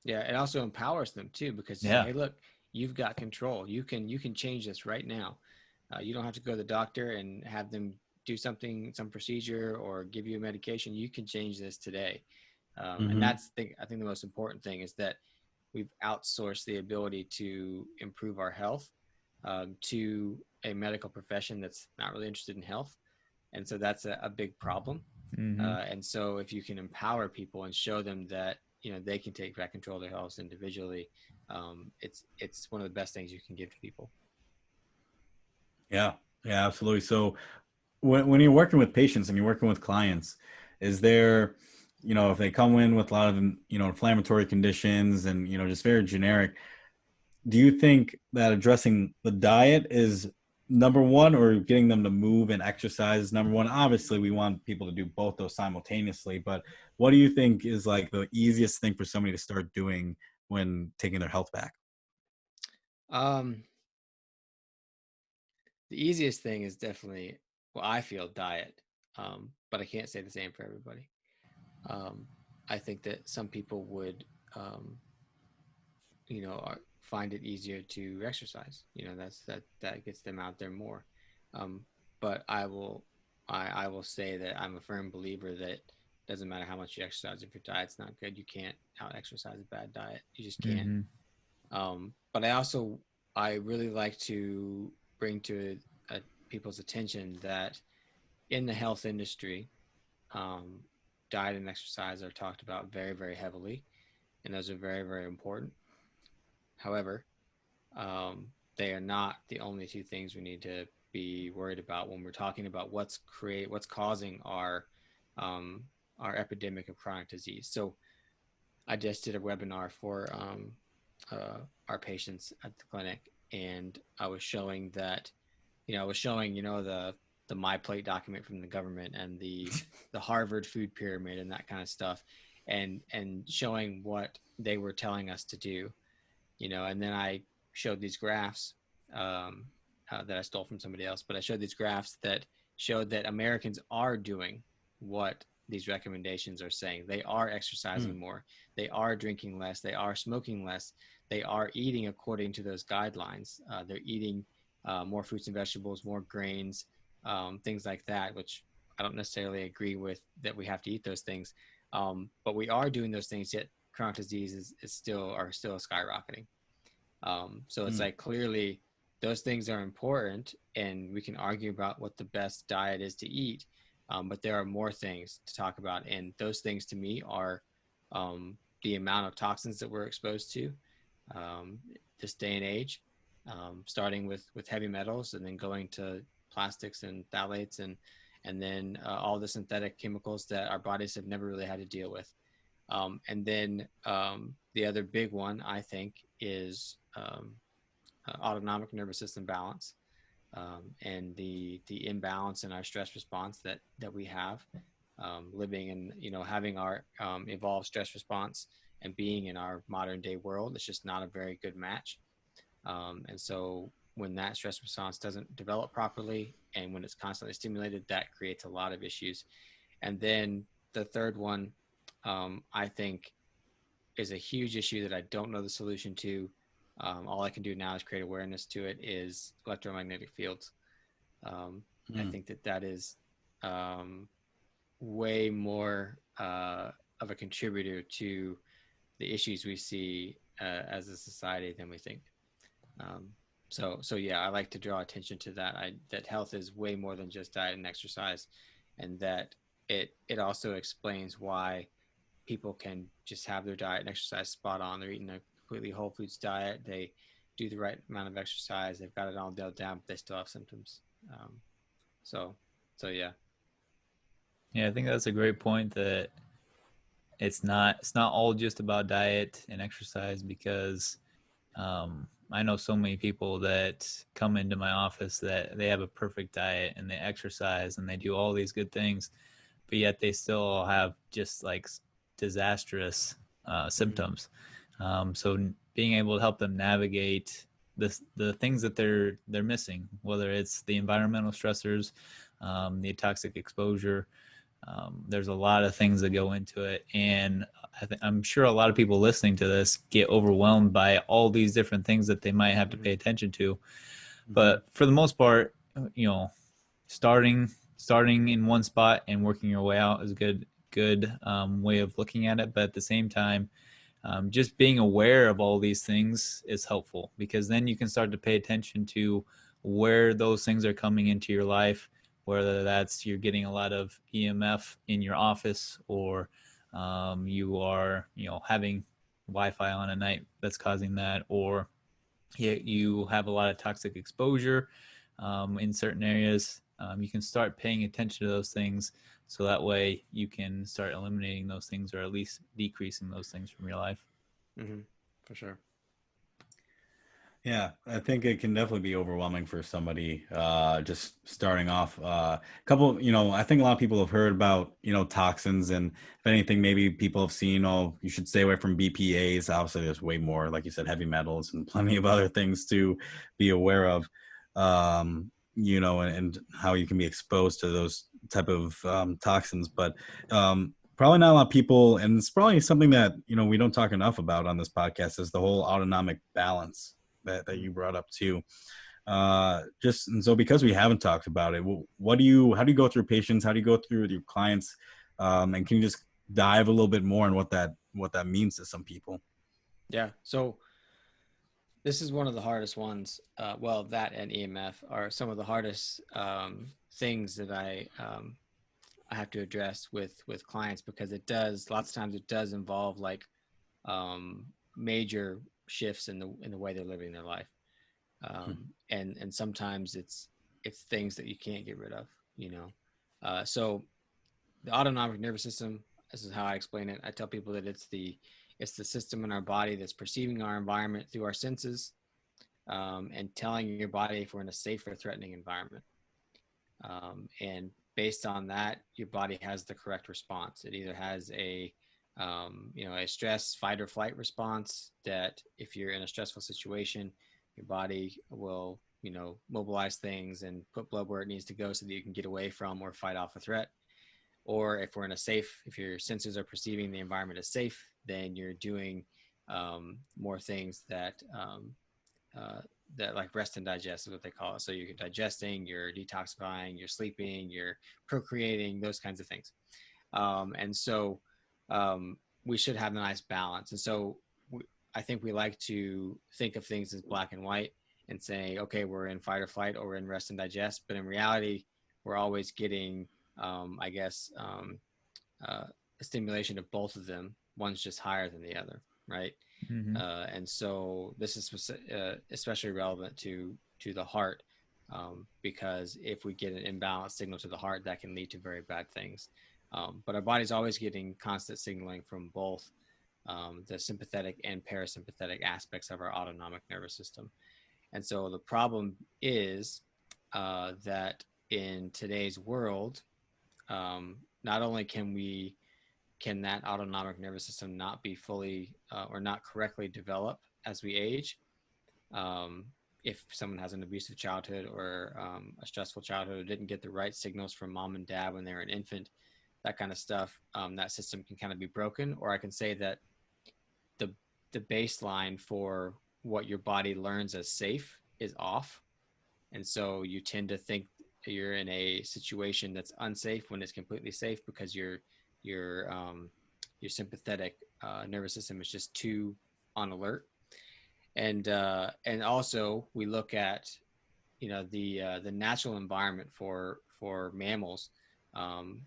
Yeah, it also empowers them too, because you say, Yeah. "Hey, look, you've got control. You can change this right now. You don't have to go to the doctor and have them do some procedure, or give you a medication. You can change this today." And Mm-hmm. I think the most important thing is that we've outsourced the ability to improve our health to a medical profession that's not really interested in health, and so that's a big problem. Mm-hmm. And so if you can empower people and show them that they can take back control of their health individually, it's one of the best things you can give to people. Yeah, yeah, absolutely. So when you're working with patients and you're working with clients, is there, if they come in with a lot of, inflammatory conditions and, just very generic, do you think that addressing the diet is number one, or getting them to move and exercise is number one. Obviously, we want people to do both those simultaneously, but what do you think is like the easiest thing for somebody to start doing when taking their health back? Um, the easiest thing is definitely, well, I feel diet, but I can't say the same for everybody. Um, I think that some people would, um, find it easier to exercise. That gets them out there more. Um, but I will say that I'm a firm believer that doesn't matter how much you exercise. If your diet's not good, you can't out exercise a bad diet. You just can't. Mm-hmm. But I really like to bring to people's attention that in the health industry, um, diet and exercise are talked about very, very heavily, and those are very, very important. However, they are not the only two things we need to be worried about when we're talking about what's causing um, our epidemic of chronic disease. So I just did a webinar for our patients at the clinic, and I was showing that, the My Plate document from the government and the Harvard food pyramid and that kind of stuff, and showing what they were telling us to do, and then I showed these graphs that I stole from somebody else, but I showed these graphs that showed that Americans are doing what these recommendations are saying. They are exercising more. They are drinking less. They are smoking less. They are eating according to those guidelines. They're eating more fruits and vegetables, more grains, things like that, which I don't necessarily agree with that we have to eat those things. But we are doing those things, yet chronic disease is still skyrocketing. So it's like clearly those things are important, and we can argue about what the best diet is to eat. But there are more things to talk about, and those things to me are the amount of toxins that we're exposed to um, this day and age, starting with heavy metals, and then going to plastics and phthalates, and then all the synthetic chemicals that our bodies have never really had to deal with. And then the other big one, I think, is autonomic nervous system balance, and the imbalance in our stress response that we have, living in, having our evolved stress response and being in our modern day world. It's just not a very good match. And so when that stress response doesn't develop properly, and when it's constantly stimulated, that creates a lot of issues. And then the third one, I think, is a huge issue that I don't know the solution to. All I can do now is create awareness to it, is electromagnetic fields. I think that is way more of a contributor to the issues we see as a society than we think. So yeah, I like to draw attention to that. That health is way more than just diet and exercise, and that it also explains why people can just have their diet and exercise spot on. They're eating a completely whole foods diet. They do the right amount of exercise. They've got it all nailed down, but they still have symptoms. So yeah. Yeah, I think that's a great point, that it's not all just about diet and exercise, because I know so many people that come into my office that they have a perfect diet and they exercise and they do all these good things, but yet they still have just like disastrous symptoms. So being able to help them navigate the things that they're missing, whether it's the environmental stressors, the toxic exposure. There's a lot of things that go into it, and I'm sure a lot of people listening to this get overwhelmed by all these different things that they might have to pay attention to. But for the most part, starting in one spot and working your way out is a good way of looking at it. But at the same time, just being aware of all these things is helpful, because then you can start to pay attention to where those things are coming into your life, whether that's you're getting a lot of EMF in your office, or you are having Wi-Fi on at night that's causing that, or you have a lot of toxic exposure in certain areas. You can start paying attention to those things, so that way you can start eliminating those things, or at least decreasing those things from your life. For sure. Yeah, I think it can definitely be overwhelming for somebody just starting off. Couple, I think a lot of people have heard about, toxins, and if anything, maybe people have seen, oh, you should stay away from BPAs. Obviously, there's way more, like you said, heavy metals and plenty of other things to be aware of, and how you can be exposed to those type of toxins. But probably not a lot of people, and it's probably something that, we don't talk enough about on this podcast, is the whole autonomic balance that you brought up too. Just and so because we haven't talked about it, how do you go through patients? How do you go through with your clients? And can you just dive a little bit more on what that means to some people? Yeah. So this is one of the hardest ones. Well, that and EMF are some of the hardest things that I have to address with clients, because it does, lots of times it does involve like um, major shifts in the way they're living their life. And sometimes it's things that you can't get rid of, you know. So the autonomic nervous system, this is how I explain it. I tell people that it's the system in our body that's perceiving our environment through our senses, and telling your body if we're in a safe or threatening environment. And based on that, your body has the correct response. It either has a stress, fight or flight response, that if you're in a stressful situation, your body will, mobilize things and put blood where it needs to go so that you can get away from or fight off a threat. Or if we're in a safe, if your sensors are perceiving the environment as safe, then you're doing more things uh, that like rest and digest is what they call it. So you're digesting, you're detoxifying, you're sleeping, you're procreating, those kinds of things. And so we should have a nice balance. And so I think we like to think of things as black and white and say, okay, we're in fight or flight or we're in rest and digest. But in reality, we're always getting, I guess, a stimulation of both of them. One's just higher than the other, right? Mm-hmm. And so this is especially relevant to the heart, because if we get an imbalanced signal to the heart, that can lead to very bad things. But our body's always getting constant signaling from both the sympathetic and parasympathetic aspects of our autonomic nervous system. And so the problem is that in today's world, not only can that autonomic nervous system not be fully or not correctly develop as we age. If someone has an abusive childhood or a stressful childhood, or didn't get the right signals from mom and dad when they were an infant, that kind of stuff, that system can kind of be broken. Or I can say that the the baseline for what your body learns as safe is off, and so you tend to think you're in a situation that's unsafe when it's completely safe, because your your sympathetic nervous system is just too on alert. And also we look at the natural environment for mammals, um,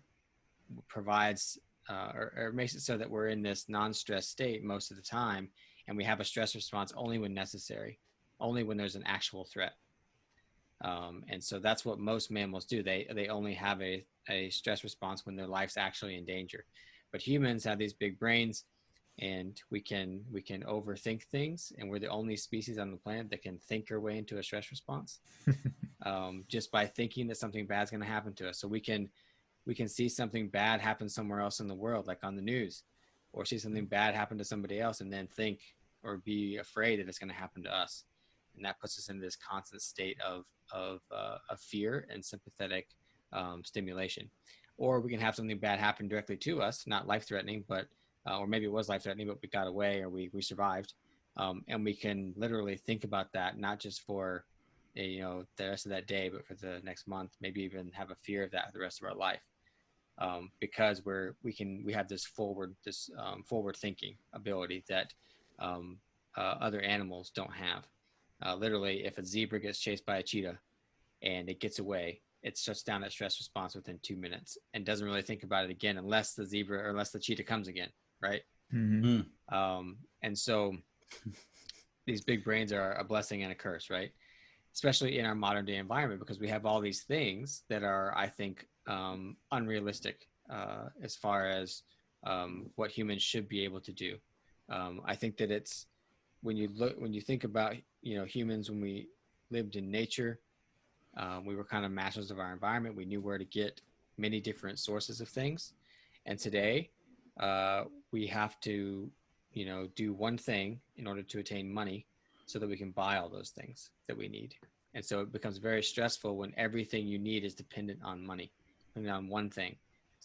provides or makes it so that we're in this non-stress state most of the time, and we have a stress response only when necessary, only when there's an actual threat. And so that's what most mammals do. They only have a stress response when their life's actually in danger. But humans have these big brains, and we can overthink things, and we're the only species on the planet that can think our way into a stress response, just by thinking that something bad's going to happen to us. So we can see something bad happen somewhere else in the world, like on the news, or see something bad happen to somebody else, and then think or be afraid that it's going to happen to us. And that puts us in this constant state of fear and sympathetic stimulation. Or we can have something bad happen directly to us, not life-threatening, but or maybe it was life-threatening, but we got away, or we survived. And we can literally think about that, not just for the rest of that day, but for the next month, maybe even have a fear of that for the rest of our life, because we have this forward thinking ability that other animals don't have. Literally, if a zebra gets chased by a cheetah and it gets away, it shuts down that stress response within 2 minutes and doesn't really think about it again unless the zebra or unless the cheetah comes again, right? Mm-hmm. And so these big brains are a blessing and a curse, right? Especially in our modern day environment, because we have all these things that are, I think, unrealistic as far as what humans should be able to do. I think that when you think about, humans, when we lived in nature, we were kind of masters of our environment. We knew where to get many different sources of things. And today, we have to, do one thing in order to attain money so that we can buy all those things that we need. And so it becomes very stressful when everything you need is dependent on money, dependent on one thing.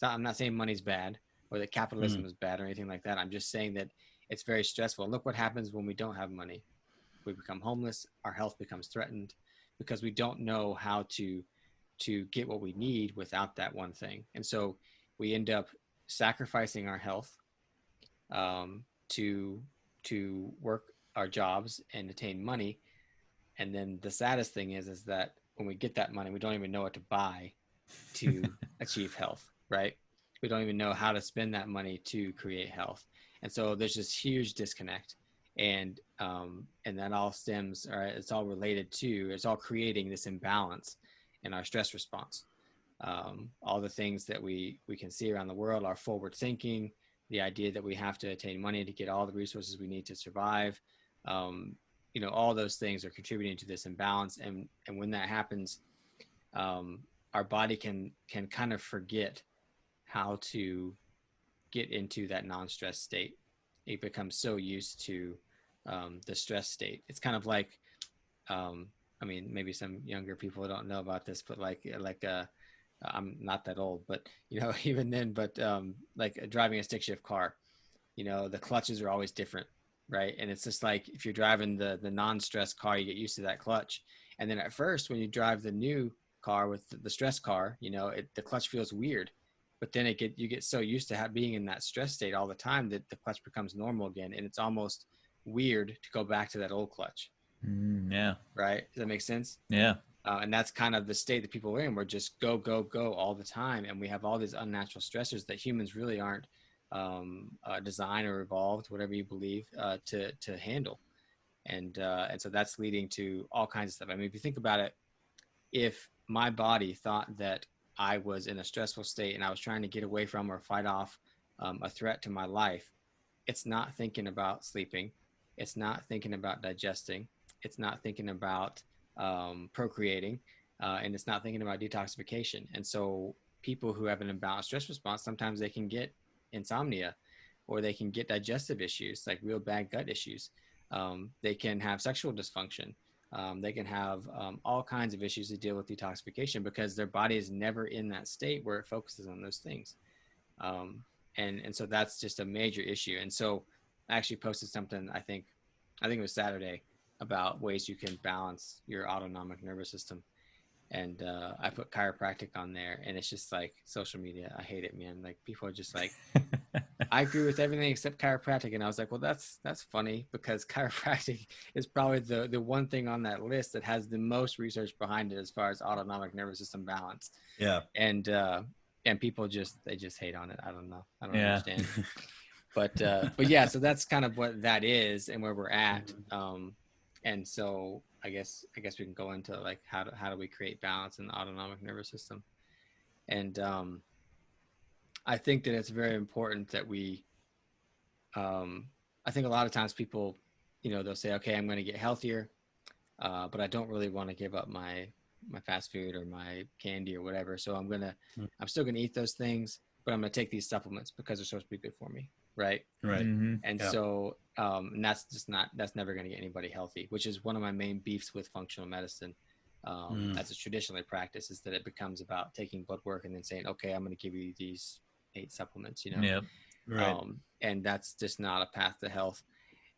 I'm not saying money's bad or that capitalism is bad or anything like that. I'm just saying that it's very stressful. And look what happens when we don't have money. We become homeless. Our health becomes threatened because we don't know how to get what we need without that one thing. And so we end up sacrificing our health to work our jobs and attain money. And then the saddest thing is that when we get that money, we don't even know what to buy to achieve health, right? We don't even know how to spend that money to create health. And so there's this huge disconnect. And that all stems, or it's all related to, it's all creating this imbalance in our stress response. All the things that we can see around the world are forward thinking, the idea that we have to attain money to get all the resources we need to survive. All those things are contributing to this imbalance. And when that happens, our body can kind of forget how to get into that non-stress state. It becomes so used to the stress state. It's kind of like, maybe some younger people don't know about this, but I'm not that old, but even then, but like driving a stick shift car, the clutches are always different, right? And it's just like if you're driving the non-stress car, you get used to that clutch. And then at first, when you drive the new car with the stress car, the clutch feels weird. But then you get so used to being in that stress state all the time that the clutch becomes normal again. And it's almost weird to go back to that old clutch. Yeah. Right. Does that make sense? Yeah. And that's kind of the state that people are in. We're just go, go, go all the time. And we have all these unnatural stressors that humans really aren't designed or evolved, whatever you believe, to handle. And so that's leading to all kinds of stuff. I mean, if you think about it, if my body thought that I was in a stressful state and I was trying to get away from or fight off a threat to my life, it's not thinking about sleeping. It's not thinking about digesting. It's not thinking about procreating. And it's not thinking about detoxification. And so people who have an imbalanced stress response, sometimes they can get insomnia or they can get digestive issues, like real bad gut issues. They can have sexual dysfunction. They can have all kinds of issues to deal with detoxification because their body is never in that state where it focuses on those things. And so that's just a major issue. And so I actually posted something, I think it was Saturday, about ways you can balance your autonomic nervous system. And I put chiropractic on there, and it's just like social media. I hate it, man. Like people are just like, I agree with everything except chiropractic. And I was like, well, that's funny because chiropractic is probably the one thing on that list that has the most research behind it as far as autonomic nervous system balance. Yeah. And people they just hate on it. I don't know. I don't Yeah. understand. But yeah, so that's kind of what that is and where we're at. And so I guess we can go into like how do we create balance in the autonomic nervous system. And I think that it's very important that we, I think a lot of times people, they'll say, okay, I'm going to get healthier, but I don't really want to give up my fast food or my candy or whatever. So I'm still going to eat those things, but I'm going to take these supplements because they're supposed to be good for me. Right. Right. Mm-hmm. And so, and that's never going to get anybody healthy, which is one of my main beefs with functional medicine. As it's traditionally practiced, is that it becomes about taking blood work and then saying, okay, I'm going to give you these 8 supplements, Yep. Right. And that's just not a path to health.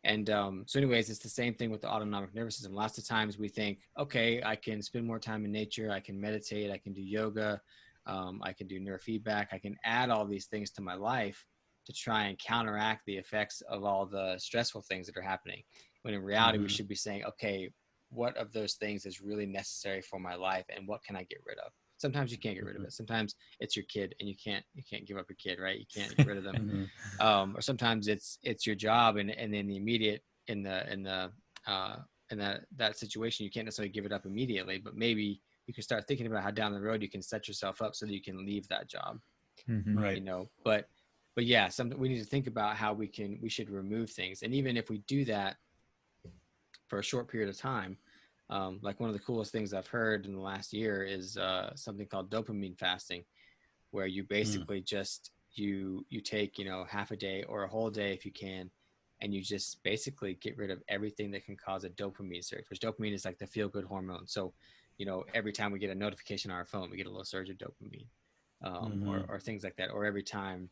And so anyways, it's the same thing with the autonomic nervous system. Lots of times we think, okay, I can spend more time in nature. I can meditate. I can do yoga. I can do neurofeedback. I can add all these things to my life to try and counteract the effects of all the stressful things that are happening. When in reality, we should be saying, okay, what of those things is really necessary for my life and what can I get rid of? Sometimes you can't get rid of it. Sometimes it's your kid and you can't give up your kid, right? You can't get rid of them. Or sometimes it's your job and in the immediate, in that situation, you can't necessarily give it up immediately, but maybe you can start thinking about how down the road you can set yourself up so that you can leave that job. Mm-hmm. Right. But yeah, we need to think about how we should remove things. And even if we do that, for a short period of time. Like one of the coolest things I've heard in the last year is something called dopamine fasting, where you basically just you take, you know, half a day or a whole day if you can, and you just basically get rid of everything that can cause a dopamine surge, which dopamine is like the feel good hormone. So, you know, every time we get a notification on our phone, we get a little surge of dopamine, or things like that. Or every time,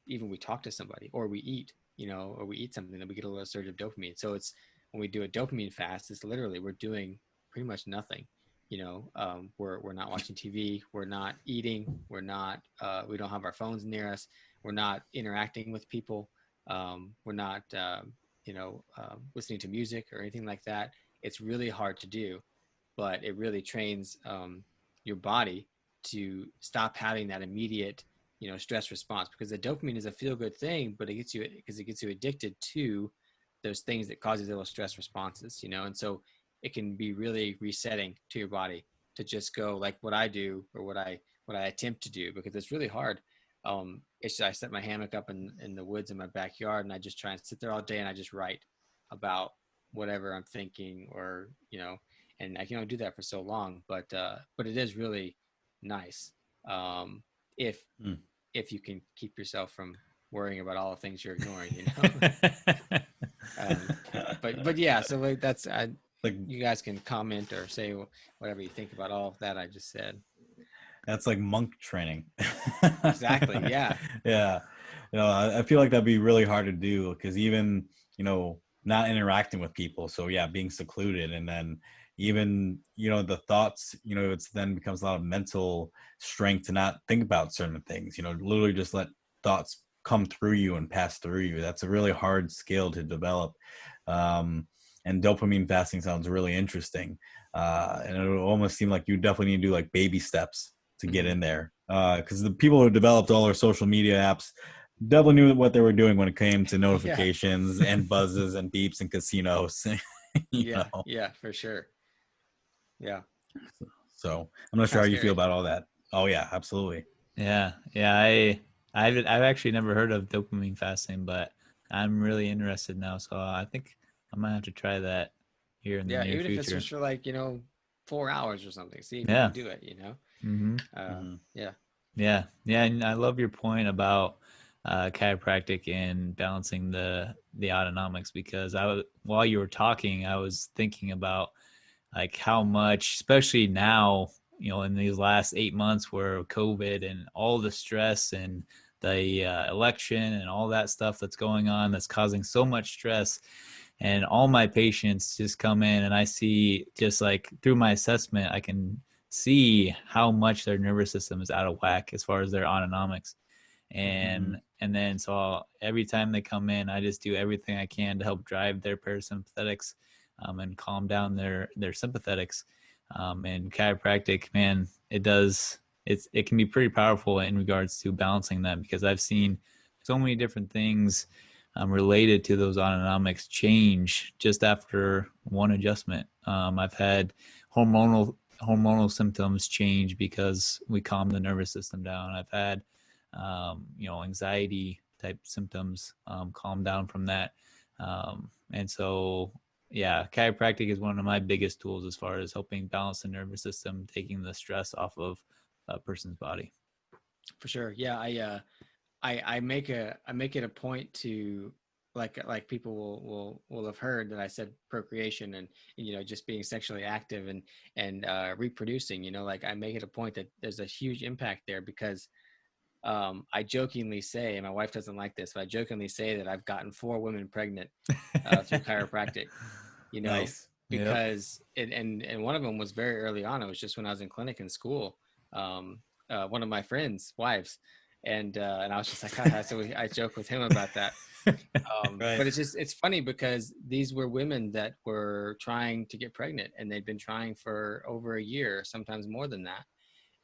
even we talk to somebody or we eat, you know, or we eat something, that we get a little surge of dopamine. So it's, when we do a dopamine fast, it's literally, we're doing pretty much nothing. You know, we're not watching TV, we're not eating, we're not, we don't have our phones near us, we're not interacting with people, we're not, listening to music or anything like that. It's really hard to do, but it really trains your body to stop having that immediate, you know, stress response, because the dopamine is a feel good thing, but it gets you addicted to those things that cause these little stress responses, you know. And so it can be really resetting to your body to just go like what I do, or what I attempt to do, because it's really hard. It's I set my hammock up in the woods in my backyard, and I just try and sit there all day, and I just write about whatever I'm thinking, or, you know, and I can only do that for so long, but it is really nice, if you can keep yourself from worrying about all the things you're ignoring, you know. But yeah, so like that's, Like, you guys can comment or say whatever you think about all of that I just said. that's like monk training. Exactly. Yeah. Yeah. You know, I feel like that'd be really hard to do, because even, you know, not interacting with people. So yeah, being secluded, and then even, you know, the thoughts, you know, it's then becomes a lot of mental strength to not think about certain things, you know, literally just let thoughts come through you and pass through you. That's a really hard skill to develop. And dopamine fasting sounds really interesting. And it would almost seem like you definitely need to do like baby steps to get in there, because the people who developed all our social media apps definitely knew what they were doing when it came to Yeah. notifications and buzzes and beeps and casinos. You Yeah. know, Yeah, for sure. Yeah. so I'm not sure Kind how of you feel scary. about all that. Oh yeah, absolutely. Yeah, yeah. I've actually never heard of dopamine fasting, but I'm really interested now. So I think I might have to try that here in the Yeah, near even if it's future. just for like, you know, 4 hours or something, see if you Yeah. can do it, you know. Mm-hmm. Yeah. Yeah. Yeah. And I love your point about chiropractic and balancing the autonomics, because while you were talking, I was thinking about like how much, especially now, you know, in these last 8 months where COVID and all the stress and the election and all that stuff that's going on, that's causing so much stress. And all my patients just come in, and I see, just like through my assessment, I can see how much their nervous system is out of whack as far as their autonomics. And then so every time they come in, I just do everything I can to help drive their parasympathetics, and calm down their sympathetics. And chiropractic, man, it can be pretty powerful in regards to balancing them, because I've seen so many different things related to those autonomics change just after one adjustment. I've had hormonal symptoms change because we calm the nervous system down. I've had anxiety type symptoms calm down from that. And so, yeah, chiropractic is one of my biggest tools as far as helping balance the nervous system, taking the stress off of a person's body. For sure. Yeah, I make it a point to, like people will have heard that I said procreation, and you know, just being sexually active and reproducing, you know, like I make it a point that there's a huge impact there, because I jokingly say, and my wife doesn't like this, but I jokingly say that I've gotten 4 women pregnant through chiropractic, you know, Nice. Yep. because and one of them was very early on. It was just when I was in clinic in school. One of my friends' wives, and I was just like, haha. So I joke with him about that. Right. But it's funny, because these were women that were trying to get pregnant, and they'd been trying for over a year, sometimes more than that.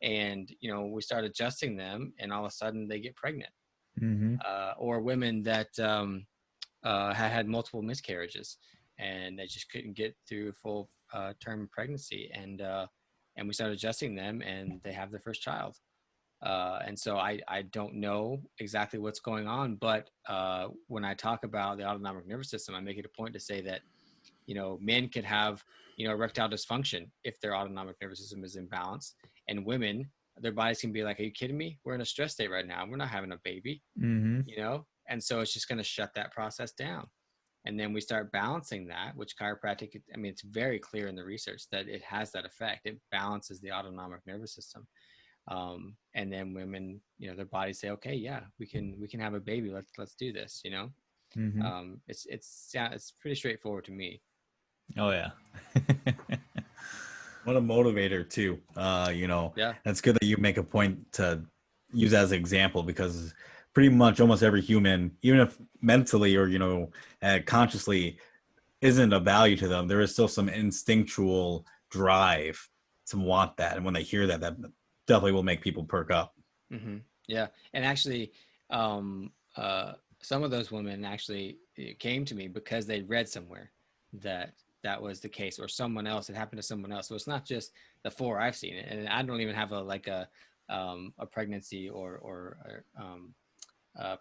And you know, we start adjusting them, and all of a sudden they get pregnant. Mm-hmm. Or women that had multiple miscarriages, and they just couldn't get through full term pregnancy, and we started adjusting them, and they have their first child. And so I don't know exactly what's going on, but when I talk about the autonomic nervous system, I make it a point to say that, men could have, erectile dysfunction if their autonomic nervous system is imbalanced, and women, their bodies can be like, are you kidding me? We're in a stress state right now. We're not having a baby, Mm-hmm. And so it's just going to shut that process down. And then we start balancing that, which chiropractic, it's very clear in the research that it has that effect. It balances the autonomic nervous system. And then women, their bodies say, okay, yeah, we can have a baby. Let's do this, Mm-hmm. It's pretty straightforward to me. Oh yeah. What a motivator too. Yeah. That's good that you make a point to use as an example, because pretty much almost every human, even if mentally or, consciously isn't of value to them, there is still some instinctual drive to want that. And when they hear that, that definitely will make people perk up. Mm-hmm. Yeah. And actually, some of those women actually came to me because they read somewhere that was the case, or someone else, it happened to someone else. So it's not just the 4 I've seen it. And I don't even have a pregnancy or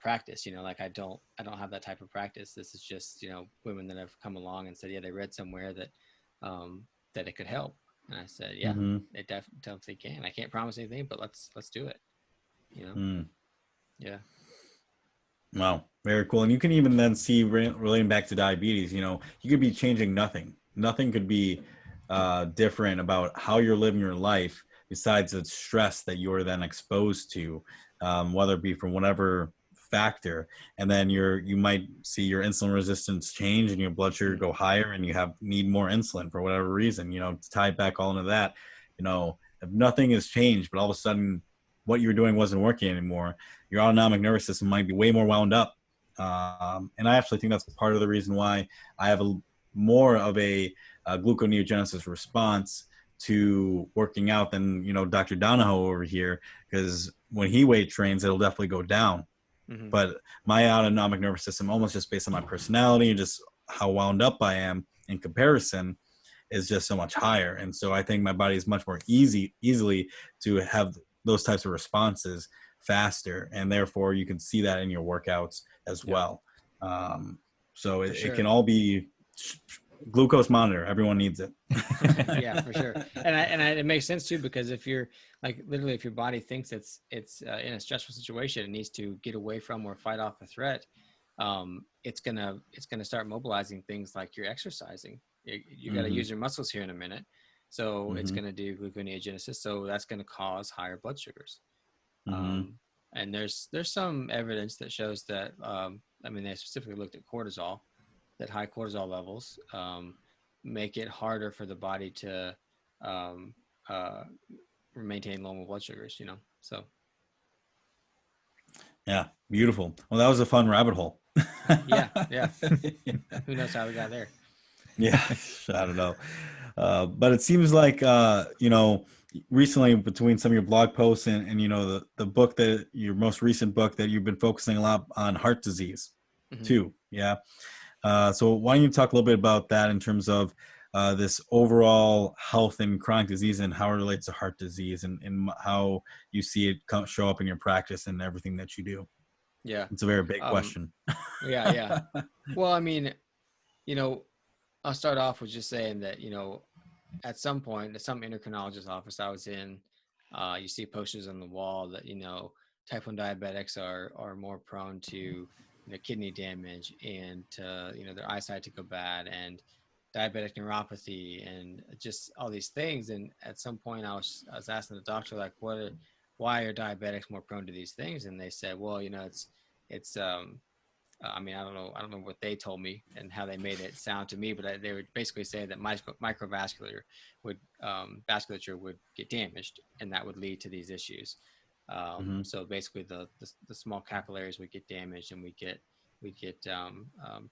practice, like I don't have that type of practice. This is just, women that have come along and said, yeah, they read somewhere that it could help. And I said, yeah, Mm-hmm. it definitely can. I can't promise anything, but let's do it. Yeah. Wow, very cool. And you can even then see, relating back to diabetes, you could be changing nothing. Nothing could be different about how you're living your life besides the stress that you're then exposed to, whether it be from whatever factor. And then you might see your insulin resistance change and your blood sugar go higher, and you need more insulin for whatever reason. To tie it back all into that, if nothing has changed, but all of a sudden what you were doing wasn't working anymore, your autonomic nervous system might be way more wound up. And I actually think that's part of the reason why I have more of a gluconeogenesis response to working out than, Dr. Donahoe over here, because when he weight trains, it'll definitely go down. Mm-hmm. But my autonomic nervous system, almost just based on my personality and just how wound up I am in comparison, is just so much higher. And so I think my body is much more easily to have those types of responses faster, and therefore you can see that in your workouts as well. So it can all be glucose monitor. Everyone needs it. Yeah, for sure. And it makes sense too, because if you're literally, if your body thinks it's in a stressful situation and needs to get away from or fight off a threat, it's gonna start mobilizing things like you're exercising. You got to use your muscles here in a minute. So it's going to do gluconeogenesis. So that's going to cause higher blood sugars. And there's some evidence that shows that, they specifically looked at cortisol, that high cortisol levels make it harder for the body to maintain normal blood sugars, so. Yeah. Beautiful. Well, that was a fun rabbit hole. Yeah. Who knows how we got there? Yeah. I don't know. But it seems like, recently, between some of your blog posts and the book, your most recent book, that you've been focusing a lot on heart disease too. Yeah. So why don't you talk a little bit about that in terms of this overall health and chronic disease, and how it relates to heart disease, and how you see it show up in your practice and everything that you do? Yeah. It's a very big question. Yeah. Well, I'll start off with just saying that, at some point, at some endocrinologist office I was in, you see posters on the wall that, type 1 diabetics are more prone to, kidney damage, and their eyesight to go bad, and diabetic neuropathy, and just all these things. And at some point I was asking the doctor, like, why are diabetics more prone to these things? And they said, well, it's I don't know what they told me and how they made it sound to me, but they would basically say that microvascular vasculature would get damaged, and that would lead to these issues. So basically, the small capillaries would get damaged, and we get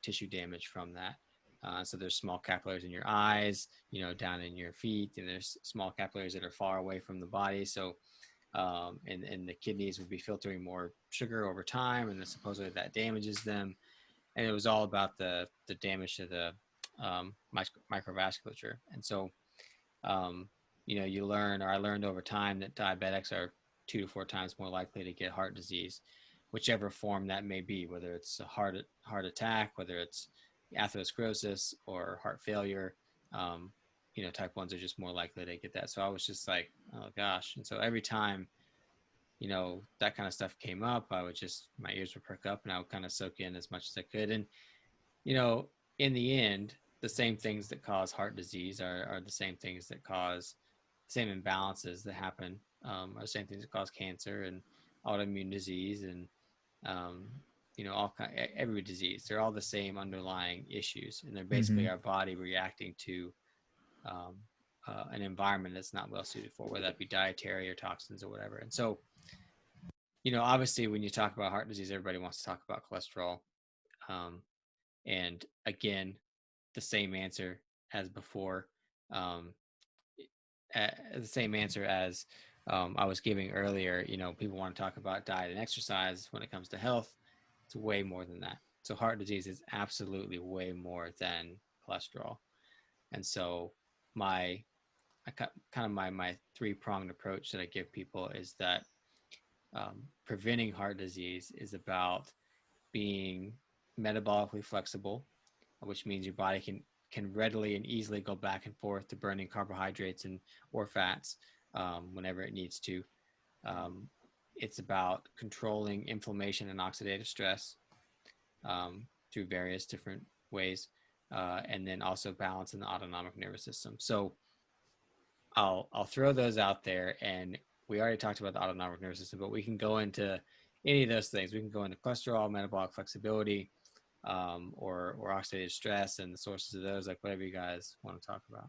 tissue damage from that. So there's small capillaries in your eyes, down in your feet, and there's small capillaries that are far away from the body. So and the kidneys would be filtering more sugar over time, and then supposedly that damages them. And it was all about the damage to the microvasculature. And so, you learn, or I learned over time, that diabetics are 2 to 4 times more likely to get heart disease, whichever form that may be, whether it's a heart attack, whether it's atherosclerosis or heart failure. You know, type 1s are just more likely to get that. So I was just like, oh gosh. And so every time, you know, that kind of stuff came up, I would just, my ears would perk up and I would kind of soak in as much as I could. And, you know, in the end, the same things that cause heart disease are the same things that cause the same imbalances that happen, are the same things that cause cancer and autoimmune disease and, you know, every disease. They're all the same underlying issues. And they're basically Mm-hmm. our body reacting to um, an environment that's not well suited for, whether that be dietary or toxins or whatever. And so, you know, obviously when you talk about heart disease, everybody wants to talk about cholesterol. Um, and again, the same answer as before, um, the same answer as I was giving earlier. You know, people want to talk about diet and exercise when it comes to health. It's way more than that. So heart disease is absolutely way more than cholesterol. And so my kind of my three-pronged approach that I give people is that preventing heart disease is about being metabolically flexible, which means your body can readily and easily go back and forth to burning carbohydrates and or fats whenever it needs to. Um, it's about controlling inflammation and oxidative stress through various different ways, and then also balancing the autonomic nervous system. So I'll throw those out there, and we already talked about the autonomic nervous system, but we can go into any of those things. We can go into cholesterol, metabolic flexibility, or oxidative stress and the sources of those, like whatever you guys want to talk about.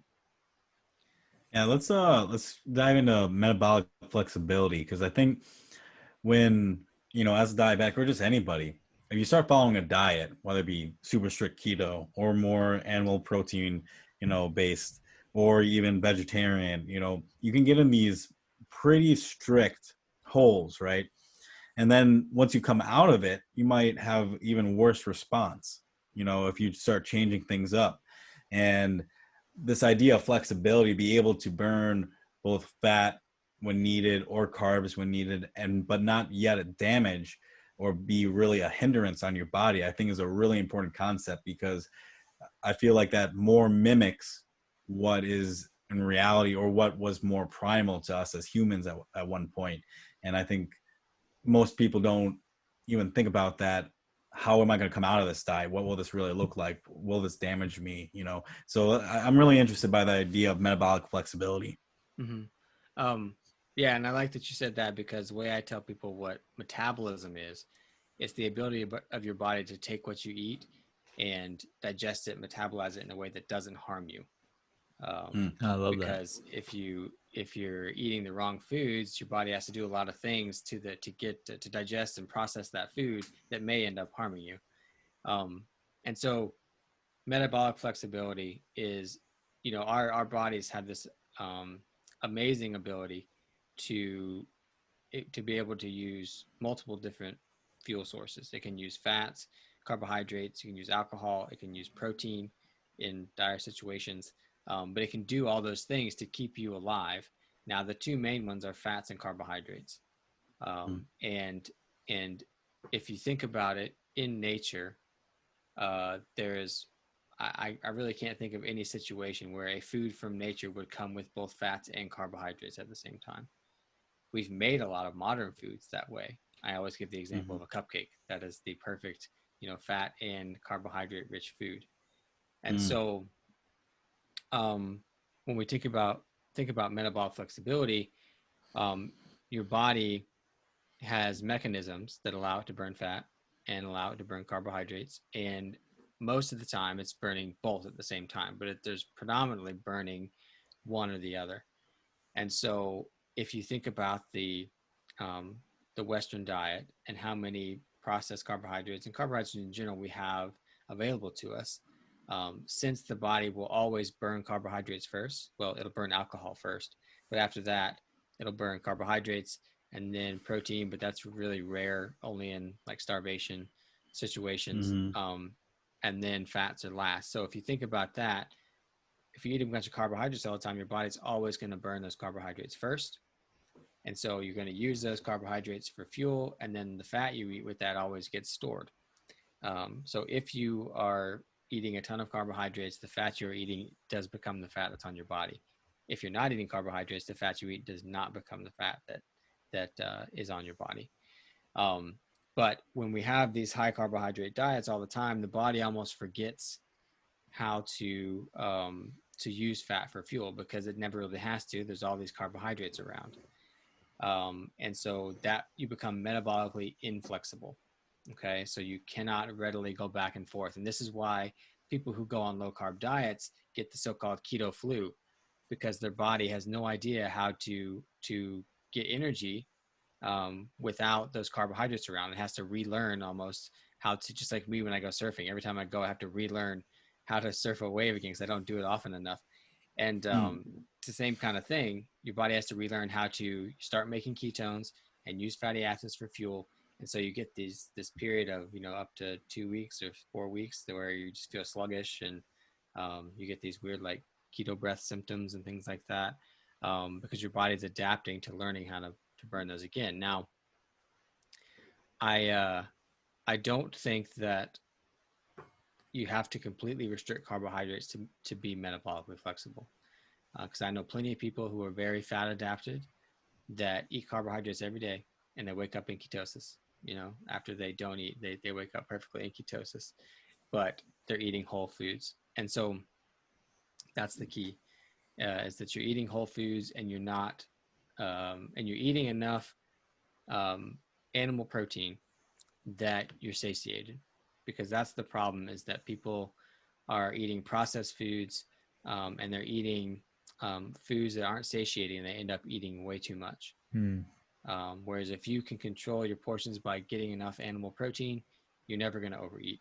Yeah, let's dive into metabolic flexibility, because I think when, you know, as a diabetic or just anybody, if you start following a diet, whether it be super strict keto or more animal protein, you know, based, or even vegetarian, you know, you can get in these pretty strict holes, right? And then once you come out of it, you might have even worse response, you know, if you start changing things up. And this idea of flexibility, be able to burn both fat when needed or carbs when needed, and but not yet a damage or be really a hindrance on your body, I think is a really important concept, because I feel like that more mimics what is in reality, or what was more primal to us as humans at one point. And I think most people don't even think about that. How am I going to come out of this diet? What will this really look like? Will this damage me? You know, so I'm really interested by the idea of metabolic flexibility. Mm-hmm. Um, yeah, and I like that you said that, because the way I tell people what metabolism is, it's the ability of your body to take what you eat and digest it, metabolize it in a way that doesn't harm you. I love that. Because if you're eating the wrong foods, your body has to do a lot of things to digest and process that food that may end up harming you. And so metabolic flexibility is, you know, our bodies have this amazing ability to to be able to use multiple different fuel sources. It can use fats, carbohydrates, it can use alcohol, it can use protein in dire situations, but it can do all those things to keep you alive. Now, the two main ones are fats and carbohydrates. And if you think about it, in nature, there's I really can't think of any situation where a food from nature would come with both fats and carbohydrates at the same time. We've made a lot of modern foods that way. I always give the example of a cupcake. That is the perfect, you know, fat and carbohydrate rich food. And so when we think about metabolic flexibility, your body has mechanisms that allow it to burn fat and allow it to burn carbohydrates. And most of the time it's burning both at the same time, but there's predominantly burning one or the other. And so if you think about um, the Western diet and how many processed carbohydrates and carbohydrates in general we have available to us, since the body will always burn carbohydrates first, well, it'll burn alcohol first, but after that, it'll burn carbohydrates and then protein, but that's really rare, only in like starvation situations. And then fats are last. So if you think about that, if you eat a bunch of carbohydrates all the time, your body's always going to burn those carbohydrates first. And so you're going to use those carbohydrates for fuel, and then the fat you eat with that always gets stored. So if you are eating a ton of carbohydrates, the fat you're eating does become the fat that's on your body. If you're not eating carbohydrates, the fat you eat does not become the fat that is on your body. But when we have these high carbohydrate diets all the time, the body almost forgets how to use fat for fuel because it never really has to. There's all these carbohydrates around. And so that you become metabolically inflexible. Okay. So you cannot readily go back and forth. And this is why people who go on low carb diets get the so-called keto flu, because their body has no idea how to get energy without those carbohydrates around. It has to relearn almost how to, just like me when I go surfing. Every time I go, I have to relearn how to surf a wave again because I don't do it often enough. And it's the same kind of thing. Your body has to relearn how to start making ketones and use fatty acids for fuel. And so you get this period of, up to 2 weeks or 4 weeks where you just feel sluggish, and you get these weird like keto breath symptoms and things like that, because your body's adapting to learning how to burn those again. Now, I don't think that you have to completely restrict carbohydrates to be metabolically flexible. Because I know plenty of people who are very fat adapted that eat carbohydrates every day and they wake up in ketosis. After they don't eat, they wake up perfectly in ketosis, but they're eating whole foods. And so that's the key, is that you're eating whole foods and you're not, and you're eating enough animal protein that you're satiated. Because that's the problem, is that people are eating processed foods, and they're eating foods that aren't satiating, and they end up eating way too much. Whereas if you can control your portions by getting enough animal protein, you're never going to overeat.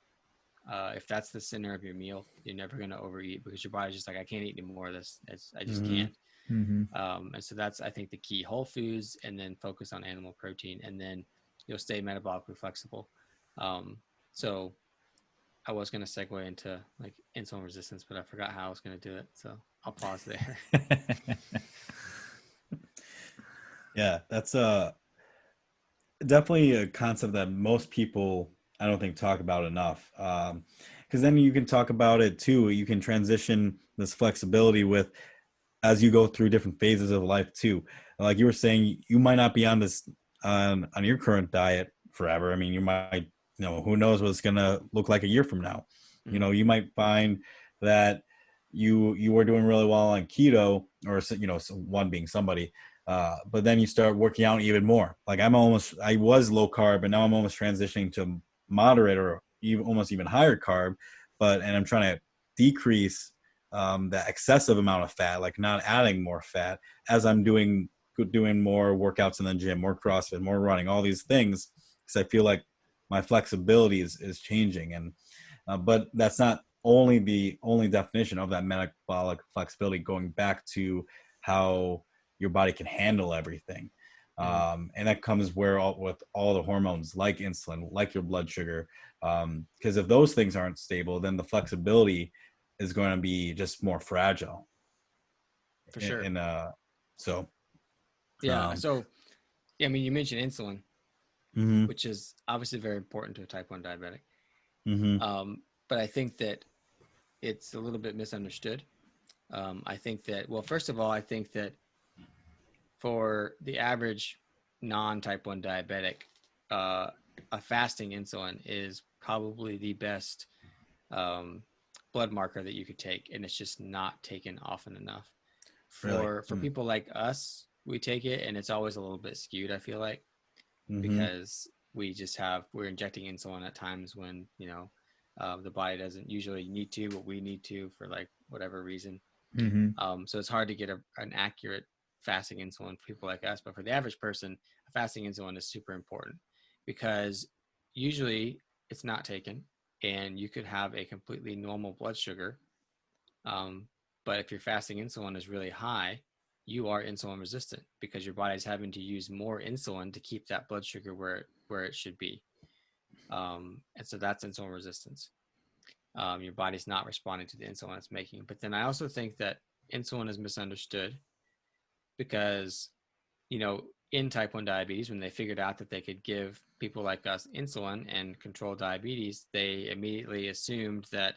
If that's the center of your meal, you're never going to overeat, because your body's just like, I can't eat any more of this. I just can't. And so that's, I think, the key: whole foods, and then focus on animal protein, and then you'll stay metabolically flexible. So I was going to segue into like insulin resistance, but I forgot how I was going to do it. So I'll pause there. Yeah, that's definitely a concept that most people, I don't think, talk about enough. Because then you can talk about it too. You can transition this flexibility with, as you go through different phases of life too. Like you were saying, you might not be on this on your current diet forever. I mean, you might, who knows what it's gonna look like a year from now. You might find that you were doing really well on keto, or one being somebody, but then you start working out even more. Like I was low carb, and now I'm almost transitioning to moderate, or almost even higher carb, and I'm trying to decrease that excessive amount of fat, like not adding more fat, as I'm doing more workouts in the gym, more CrossFit, more running, all these things, because I feel like my flexibility is changing. And but that's not the only definition of that metabolic flexibility, going back to how your body can handle everything. And that comes with all the hormones, like insulin, like your blood sugar, because if those things aren't stable, then the flexibility is going to be just more fragile. For sure. And so yeah. So yeah, I mean, you mentioned insulin, mm-hmm. which is obviously very important to a type 1 diabetic. Mm-hmm. But I think that it's a little bit misunderstood. I think that, well, first of all, I think that for the average non-type 1 diabetic, a fasting insulin is probably the best blood marker that you could take, and it's just not taken often enough. For people like us, we take it, and it's always a little bit skewed, I feel like, because we're injecting insulin at times when the body doesn't usually need to, but we need to for like whatever reason. So it's hard to get an accurate fasting insulin for people like us. But for the average person, a fasting insulin is super important, because usually it's not taken, and you could have a completely normal blood sugar. But if your fasting insulin is really high, you are insulin resistant, because your body's having to use more insulin to keep that blood sugar where it should be. And so that's insulin resistance. Your body's not responding to the insulin it's making. But then I also think that insulin is misunderstood, because, in type 1 diabetes, when they figured out that they could give people like us insulin and control diabetes, they immediately assumed that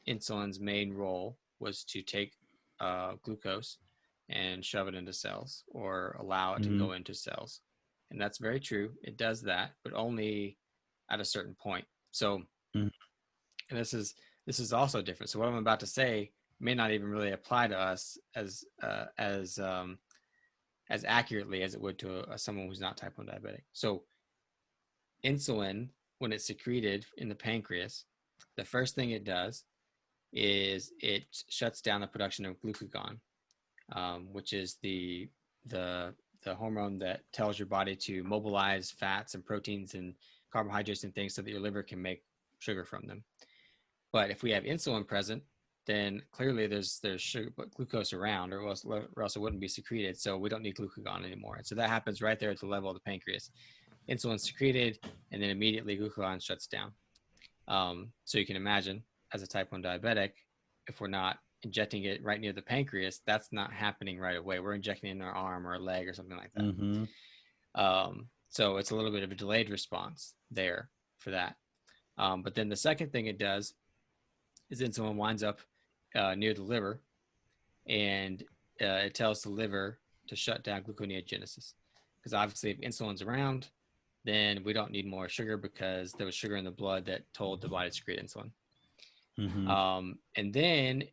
insulin's main role was to take glucose and shove it into cells or allow it to go into cells. And that's very true. It does that, but only at a certain point. So, and this is also different. So what I'm about to say may not even really apply to us as accurately as it would to someone who's not type 1 diabetic. So insulin, when it's secreted in the pancreas, the first thing it does is it shuts down the production of glucagon, which is the hormone that tells your body to mobilize fats and proteins and carbohydrates and things so that your liver can make sugar from them. But if we have insulin present, then clearly there's sugar, glucose around, or else it wouldn't be secreted. So we don't need glucagon anymore. And so that happens right there at the level of the pancreas. Insulin secreted, and then immediately glucagon shuts down. So you can imagine, as a type 1 diabetic, if we're not injecting it right near the pancreas, that's not happening right away. We're injecting it in our arm or a leg or something like that. So it's a little bit of a delayed response there for that. But then the second thing it does is insulin winds up near the liver, and it tells the liver to shut down gluconeogenesis. Because obviously if insulin's around, then we don't need more sugar because there was sugar in the blood that told the body to secrete insulin. And then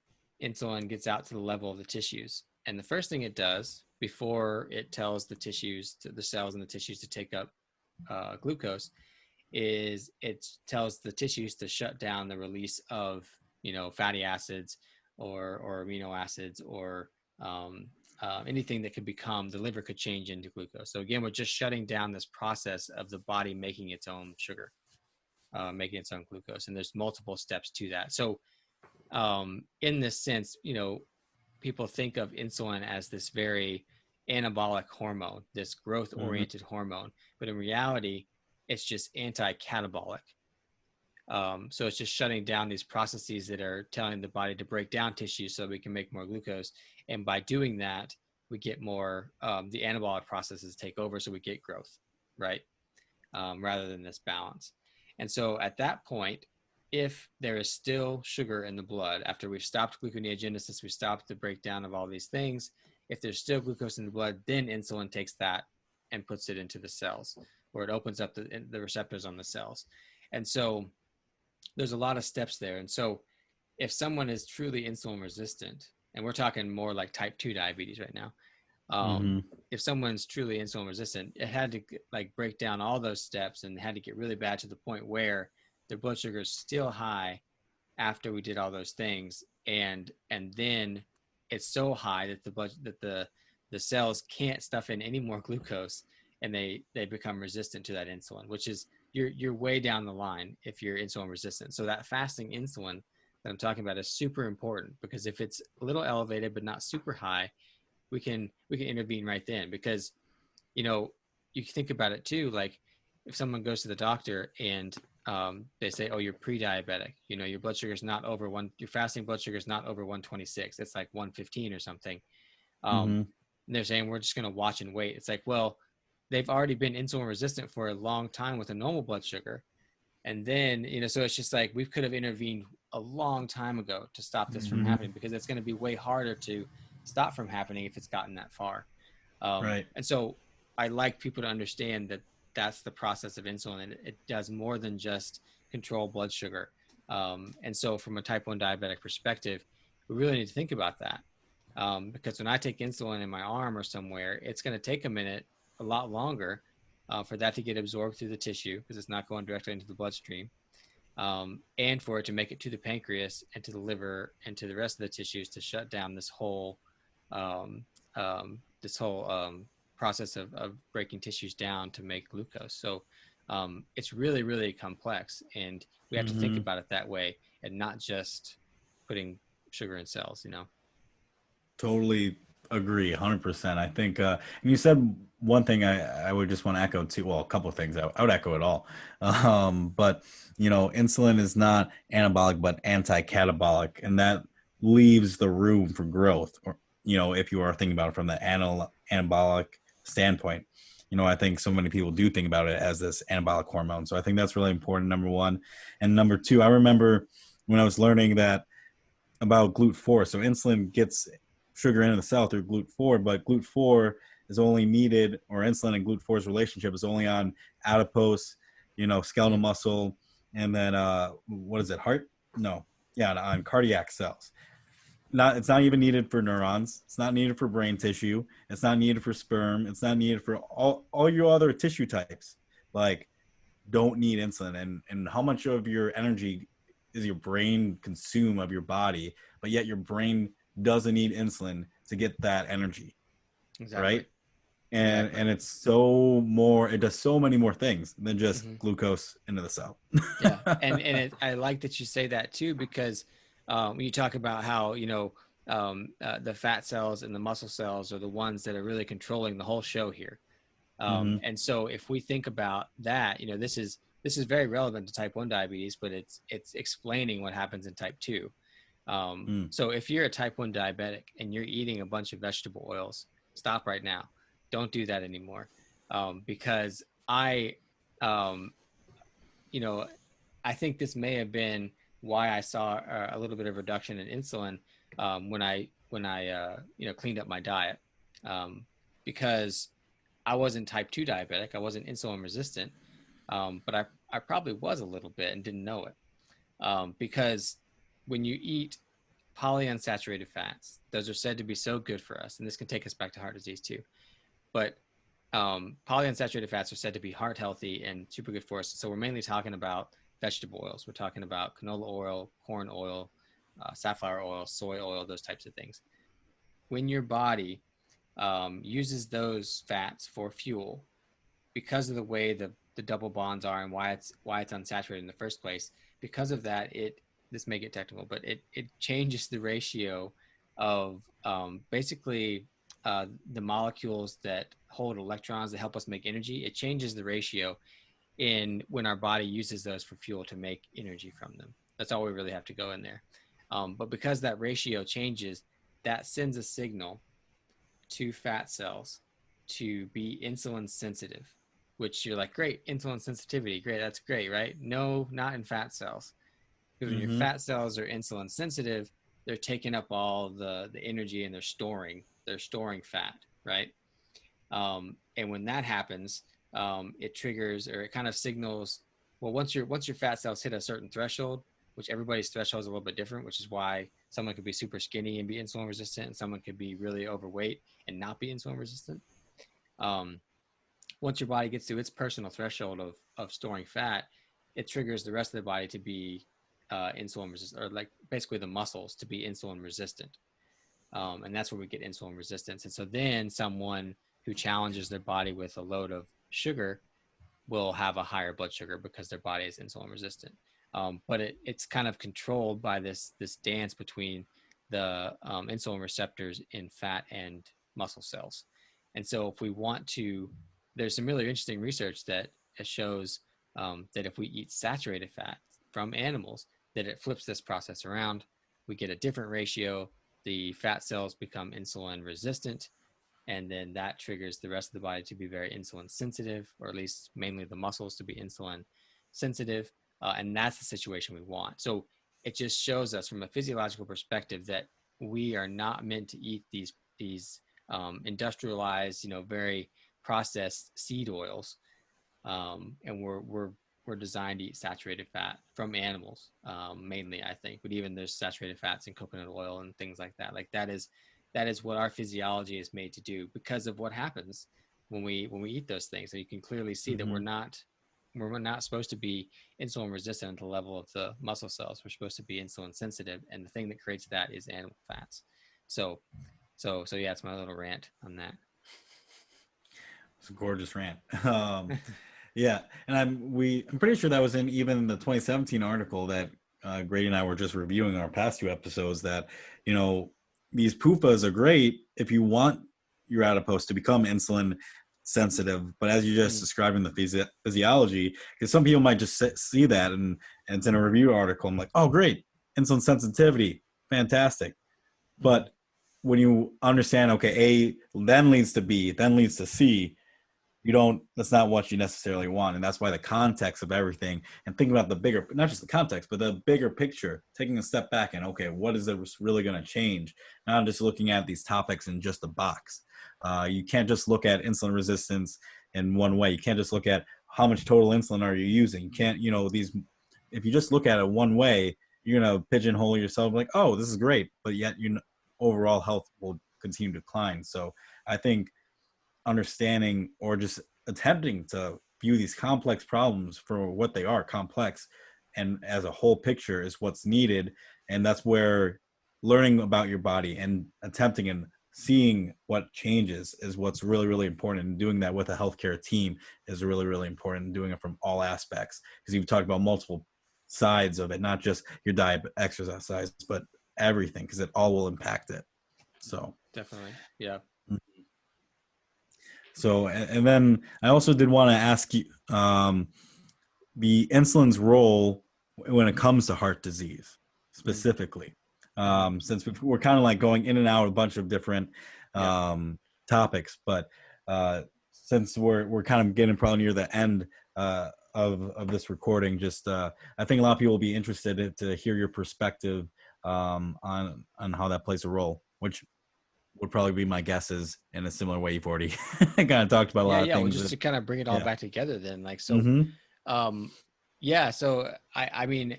insulin gets out to the level of the tissues. And the first thing it does before it tells the tissues, the cells in the tissues to take up glucose, is it tells the tissues to shut down the release of, fatty acids or amino acids or anything that could become, the liver could change into glucose. So again, we're just shutting down this process of the body making its own sugar, making its own glucose. And there's multiple steps to that. So in this sense, people think of insulin as this very anabolic hormone, this growth-oriented hormone, but in reality, it's just anti-catabolic. So it's just shutting down these processes that are telling the body to break down tissue so we can make more glucose. And by doing that, we get more, the anabolic processes take over, so we get growth, right? Rather than this balance. And so at that point, if there is still sugar in the blood, after we've stopped gluconeogenesis, we stopped the breakdown of all these things, if there's still glucose in the blood, then insulin takes that and puts it into the cells, where it opens up the receptors on the cells. And so there's a lot of steps there. And so if someone is truly insulin resistant, and we're talking more like type 2 diabetes right now, if someone's truly insulin resistant, it had to break down all those steps and had to get really bad to the point where their blood sugar is still high after we did all those things. And then it's so high that the cells can't stuff in any more glucose, and they become resistant to that insulin, which is, you're way down the line if you're insulin resistant. So that fasting insulin that I'm talking about is super important, because if it's a little elevated but not super high, we can intervene right then. Because you think about it too, like if someone goes to the doctor and they say, oh, you're pre-diabetic, your blood sugar is not over your fasting blood sugar is not over 126, it's like 115 or something, and they're saying we're just going to watch and wait. It's like, well, they've already been insulin resistant for a long time with a normal blood sugar. And then, so it's just like, we could have intervened a long time ago to stop this from happening, because it's going to be way harder to stop from happening if it's gotten that far. Right. And so I like people to understand that that's the process of insulin, and it does more than just control blood sugar. And so from a type 1 diabetic perspective, we really need to think about that. Because when I take insulin in my arm or somewhere, it's going to take a lot longer for that to get absorbed through the tissue, because it's not going directly into the bloodstream, and for it to make it to the pancreas and to the liver and to the rest of the tissues to shut down this whole process of breaking tissues down to make glucose. So it's really, really complex, and we have to think about it that way and not just putting sugar in cells, Totally agree, 100%. I think, and you said one thing I would just want to echo too. Well, a couple of things. I would echo it all. But, insulin is not anabolic, but anti-catabolic, and that leaves the room for growth. Or, if you are thinking about it from the anabolic standpoint, I think so many people do think about it as this anabolic hormone. So I think that's really important, number one. And number two, I remember when I was learning that about GLUT4. So insulin gets sugar into the cell through GLUT4, but GLUT4 is only needed, or insulin and GLUT4's relationship is only on adipose, skeletal muscle, and then what is it? Heart? No, yeah, on cardiac cells. It's not even needed for neurons. It's not needed for brain tissue. It's not needed for sperm. It's not needed for all your other tissue types. Like, don't need insulin. And how much of your energy is your brain consume of your body, but yet your brain doesn't need insulin to get that energy. Exactly. Right? And it's it does so many more things than just glucose into the cell. Yeah. And I like that you say that too, because when you talk about how, the fat cells and the muscle cells are the ones that are really controlling the whole show here. And so if we think about that, this is very relevant to type 1 diabetes, but it's explaining what happens in type 2. So if you're a type 1 diabetic and you're eating a bunch of vegetable oils, stop right now. Don't do that anymore. Because I think this may have been why I saw a little bit of reduction in insulin when I cleaned up my diet, because I wasn't type 2 diabetic. I wasn't insulin resistant, but I probably was a little bit and didn't know it, because when you eat polyunsaturated fats, those are said to be so good for us, and this can take us back to heart disease too. But polyunsaturated fats are said to be heart healthy and super good for us. So we're mainly talking about vegetable oils. We're talking about canola oil, corn oil, safflower oil, soy oil, those types of things. When your body uses those fats for fuel, because of the way the double bonds are and why it's unsaturated in the first place, because of that, this may get technical, but it changes the ratio of basically the molecules that hold electrons that help us make energy. It changes the ratio in when our body uses those for fuel to make energy from them. That's all we really have to go in there. But because that ratio changes, that sends a signal to fat cells to be insulin sensitive, which you're like, great, insulin sensitivity, great, that's great, right? No, not in fat cells. Because when your fat cells are insulin sensitive, they're taking up all the energy and they're storing fat, right? And when that happens, it triggers, or it kind of signals, well, once your fat cells hit a certain threshold, which everybody's threshold is a little bit different, which is why someone could be super skinny and be insulin resistant, and someone could be really overweight and not be insulin resistant. Once your body gets to its personal threshold of storing fat, it triggers the rest of the body to be insulin resistant, or like basically the muscles to be insulin resistant. And that's where we get insulin resistance. And so then someone who challenges their body with a load of sugar will have a higher blood sugar because their body is insulin resistant. But it's kind of controlled by this dance between the insulin receptors in fat and muscle cells. And so if we want to, there's some really interesting research that shows that if we eat saturated fat from animals, that it flips this process around. We get a different ratio. The fat cells become insulin resistant, and then that triggers the rest of the body to be very insulin sensitive, or at least mainly the muscles to be insulin sensitive. And that's the situation we want. So it just shows us from a physiological perspective that we are not meant to eat these industrialized, very processed seed oils. And we're designed to eat saturated fat from animals, mainly, I think, but even there's saturated fats in coconut oil and things like that. Like that is what our physiology is made to do because of what happens when we eat those things. So you can clearly see that we're not supposed to be insulin resistant at the level of the muscle cells. We're supposed to be insulin sensitive, and the thing that creates that is animal fats. So yeah, it's my little rant on that. It's a gorgeous rant. Yeah, and I'm pretty sure that was in even the 2017 article that Grady and I were just reviewing our past 2 episodes, that these PUFAs are great if you want your adipose to become insulin sensitive, but as you just described in the physiology, because some people might just see that and it's in a review article, I'm like, oh great, insulin sensitivity, fantastic. But when you understand, okay, A then leads to B, then leads to C, that's not what you necessarily want. And that's why the context of everything, and thinking about the bigger, not just the context, but the bigger picture, taking a step back and, okay, what is it really going to change? Not just looking at these topics in just a box. You can't just look at insulin resistance in one way. You can't just look at how much total insulin are you using. You can't, if you just look at it one way, you're going to pigeonhole yourself like, oh, this is great. But yet your overall health will continue to decline. So I think understanding, or just attempting to view these complex problems for what they are, complex, and as a whole picture is what's needed. And that's where learning about your body and attempting and seeing what changes is what's really, really important. And doing that with a healthcare team is really, really important, and doing it from all aspects, because you've talked about multiple sides of it, not just your diet, exercise, but everything, because it all will impact it. So Definitely. Yeah. So, and then I also did want to ask you the insulin's role when it comes to heart disease specifically, since we're kind of like going in and out of a bunch of different topics, but since we're kind of getting probably near the end of this recording, just I think a lot of people will be interested to hear your perspective on how that plays a role, which would probably be my guesses in a similar way. You've already kind of talked about a lot of Well, things. just to kind of bring it all back together then, like, so, so I mean,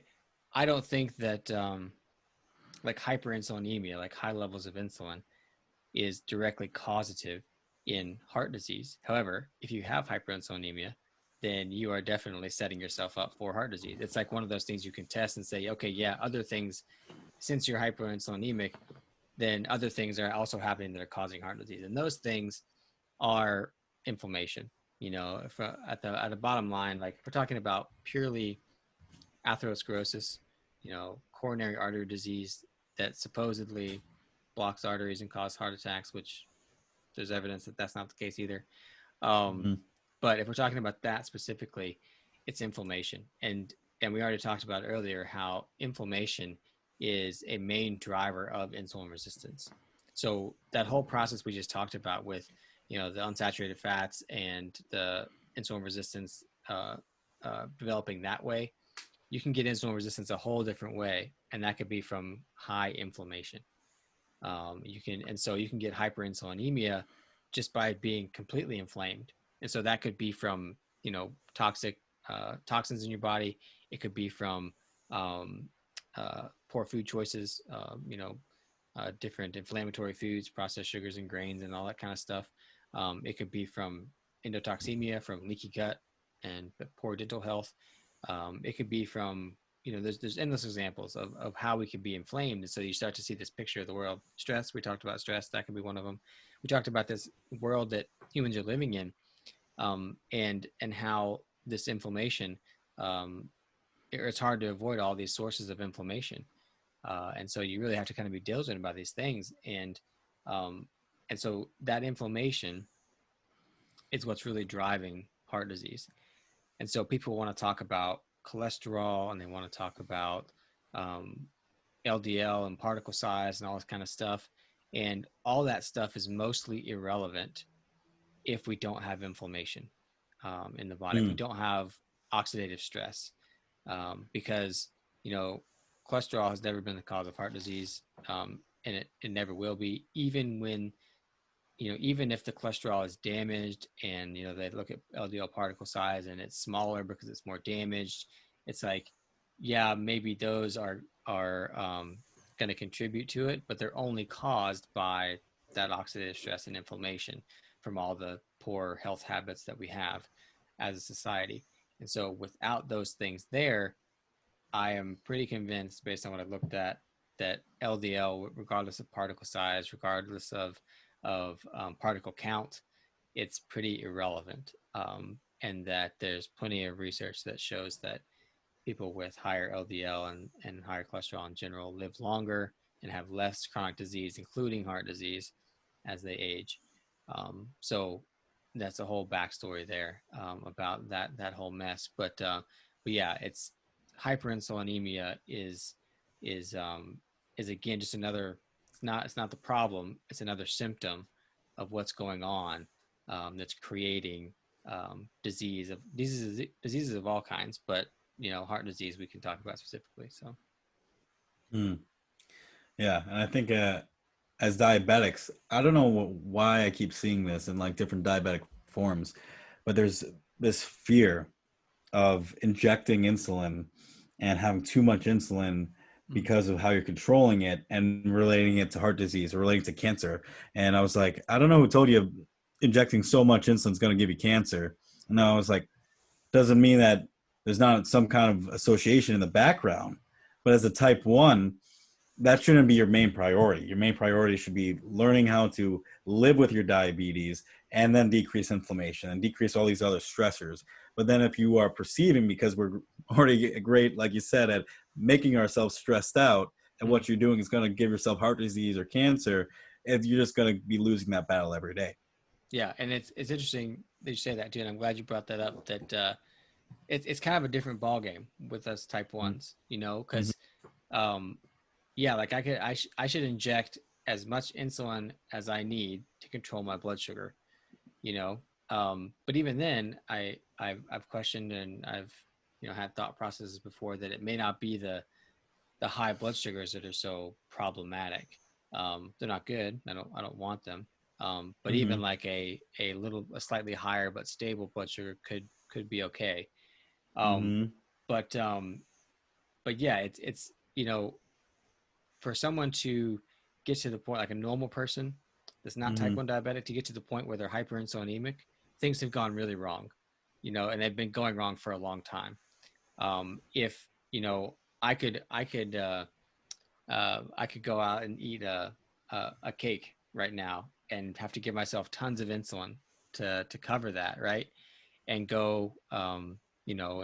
I don't think that, like hyperinsulinemia, like high levels of insulin, is directly causative in heart disease. However, if you have hyperinsulinemia, then you are definitely setting yourself up for heart disease. It's like one of those things you can test and say, okay, yeah, other things, since you're hyperinsulinemic, then other things are also happening that are causing heart disease. And those things are inflammation. If, at the bottom line, like if we're talking about purely atherosclerosis, coronary artery disease that supposedly blocks arteries and causes heart attacks, which there's evidence that that's not the case either. But if we're talking about that specifically, it's inflammation. And we already talked about earlier how inflammation is a main driver of insulin resistance. So that whole process we just talked about with, the unsaturated fats and the insulin resistance developing that way, you can get insulin resistance a whole different way, and that could be from high inflammation. You can get hyperinsulinemia just by being completely inflamed, and so that could be from toxins in your body. It could be from poor food choices, different inflammatory foods, processed sugars and grains, and all that kind of stuff. It could be from endotoxemia, from leaky gut and poor dental health. It could be from, there's endless examples of how we could be inflamed. And so you start to see this picture of the world. Stress, we talked about stress, that could be one of them. We talked about this world that humans are living in, and how this inflammation, it's hard to avoid all these sources of inflammation. And so you really have to kind of be diligent about these things. And so that inflammation is what's really driving heart disease. And so people want to talk about cholesterol, and they want to talk about LDL and particle size and all this kind of stuff. And all that stuff is mostly irrelevant if we don't have inflammation in the body, if we don't have oxidative stress, because, cholesterol has never been the cause of heart disease, and it never will be, even when, even if the cholesterol is damaged and, they look at LDL particle size and it's smaller because it's more damaged. It's like, yeah, maybe those are going to contribute to it, but they're only caused by that oxidative stress and inflammation from all the poor health habits that we have as a society. And so without those things there, I am pretty convinced, based on what I've looked at, that LDL, regardless of particle size, regardless of particle count, it's pretty irrelevant. And that there's plenty of research that shows that people with higher LDL and higher cholesterol in general live longer and have less chronic disease, including heart disease, as they age. So that's a whole backstory there about that whole mess. But yeah, it's hyperinsulinemia is again just another. It's not the problem. It's another symptom of what's going on that's creating diseases of all kinds, but heart disease we can talk about specifically. So Mm. Yeah, and I think as diabetics, I don't know why I keep seeing this in like different diabetic forms, but there's this fear of injecting insulin and having too much insulin because of how you're controlling it and relating it to heart disease or relating to cancer. And I was like, I don't know who told you injecting so much insulin is going to give you cancer. And I was like, doesn't mean that there's not some kind of association in the background. But as a type 1, that shouldn't be your main priority. Your main priority should be learning how to live with your diabetes and then decrease inflammation and decrease all these other stressors. But then if you are perceiving, because we're already great, like you said, at making ourselves stressed out, and what you're doing is going to give yourself heart disease or cancer, and you're just going to be losing that battle every day. Yeah, and it's interesting that you say that too, and I'm glad you brought that up. That it's kind of a different ball game with us type ones, because yeah, like I should inject as much insulin as I need to control my blood sugar, you know. But even then, I've questioned and I've had thought processes before that it may not be the high blood sugars that are so problematic. They're not good. I don't want them. But even like a slightly higher but stable blood sugar could be okay. Um, but yeah, it's for someone to get to the point, like a normal person that's not type 1 diabetic, to get to the point where they're hyperinsulinemic, things have gone really wrong, and they've been going wrong for a long time. If I could go out and eat a cake right now and have to give myself tons of insulin to cover that, right? And go, in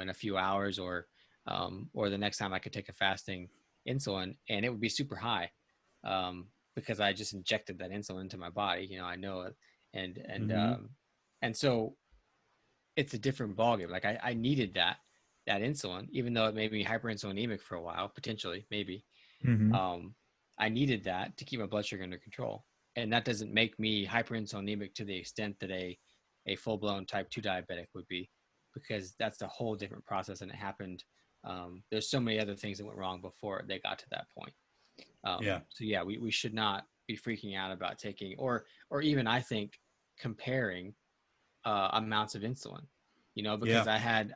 a few hours, or the next time I could take a fasting insulin, and it would be super high, because I just injected that insulin into my body. I know it, and so it's a different ballgame. Like I needed that insulin, even though it made me hyperinsulinemic for a while, potentially, maybe. I needed that to keep my blood sugar under control, and that doesn't make me hyperinsulinemic to the extent that a full-blown type 2 diabetic would be, because that's a whole different process, and it happened. There's so many other things that went wrong before they got to that point. So yeah, we should not be freaking out about taking, or even, I think, comparing amounts of insulin, because I've had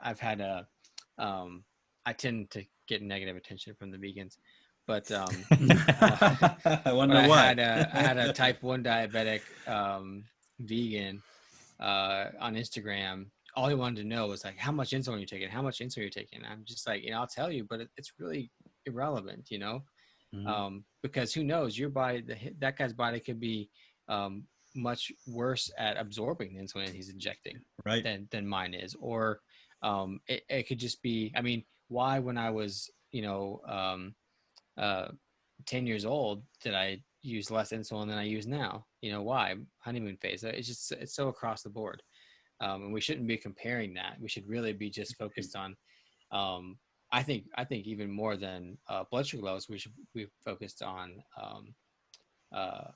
I tend to get negative attention from the vegans, but I wonder why. I had a type 1 diabetic vegan on Instagram. All he wanted to know was like, how much insulin you're taking, how much insulin you're taking. I'm just like, I'll tell you, but it's really irrelevant, because who knows, your body, that guy's body could be much worse at absorbing the insulin he's injecting, right, than mine is. Or it could just be, I mean, why, when I was 10 years old, did I use less insulin than I use now? Why? Honeymoon phase. It's so across the board. And we shouldn't be comparing that. We should really be just focused on, I think even more than blood sugar levels, we should be focused on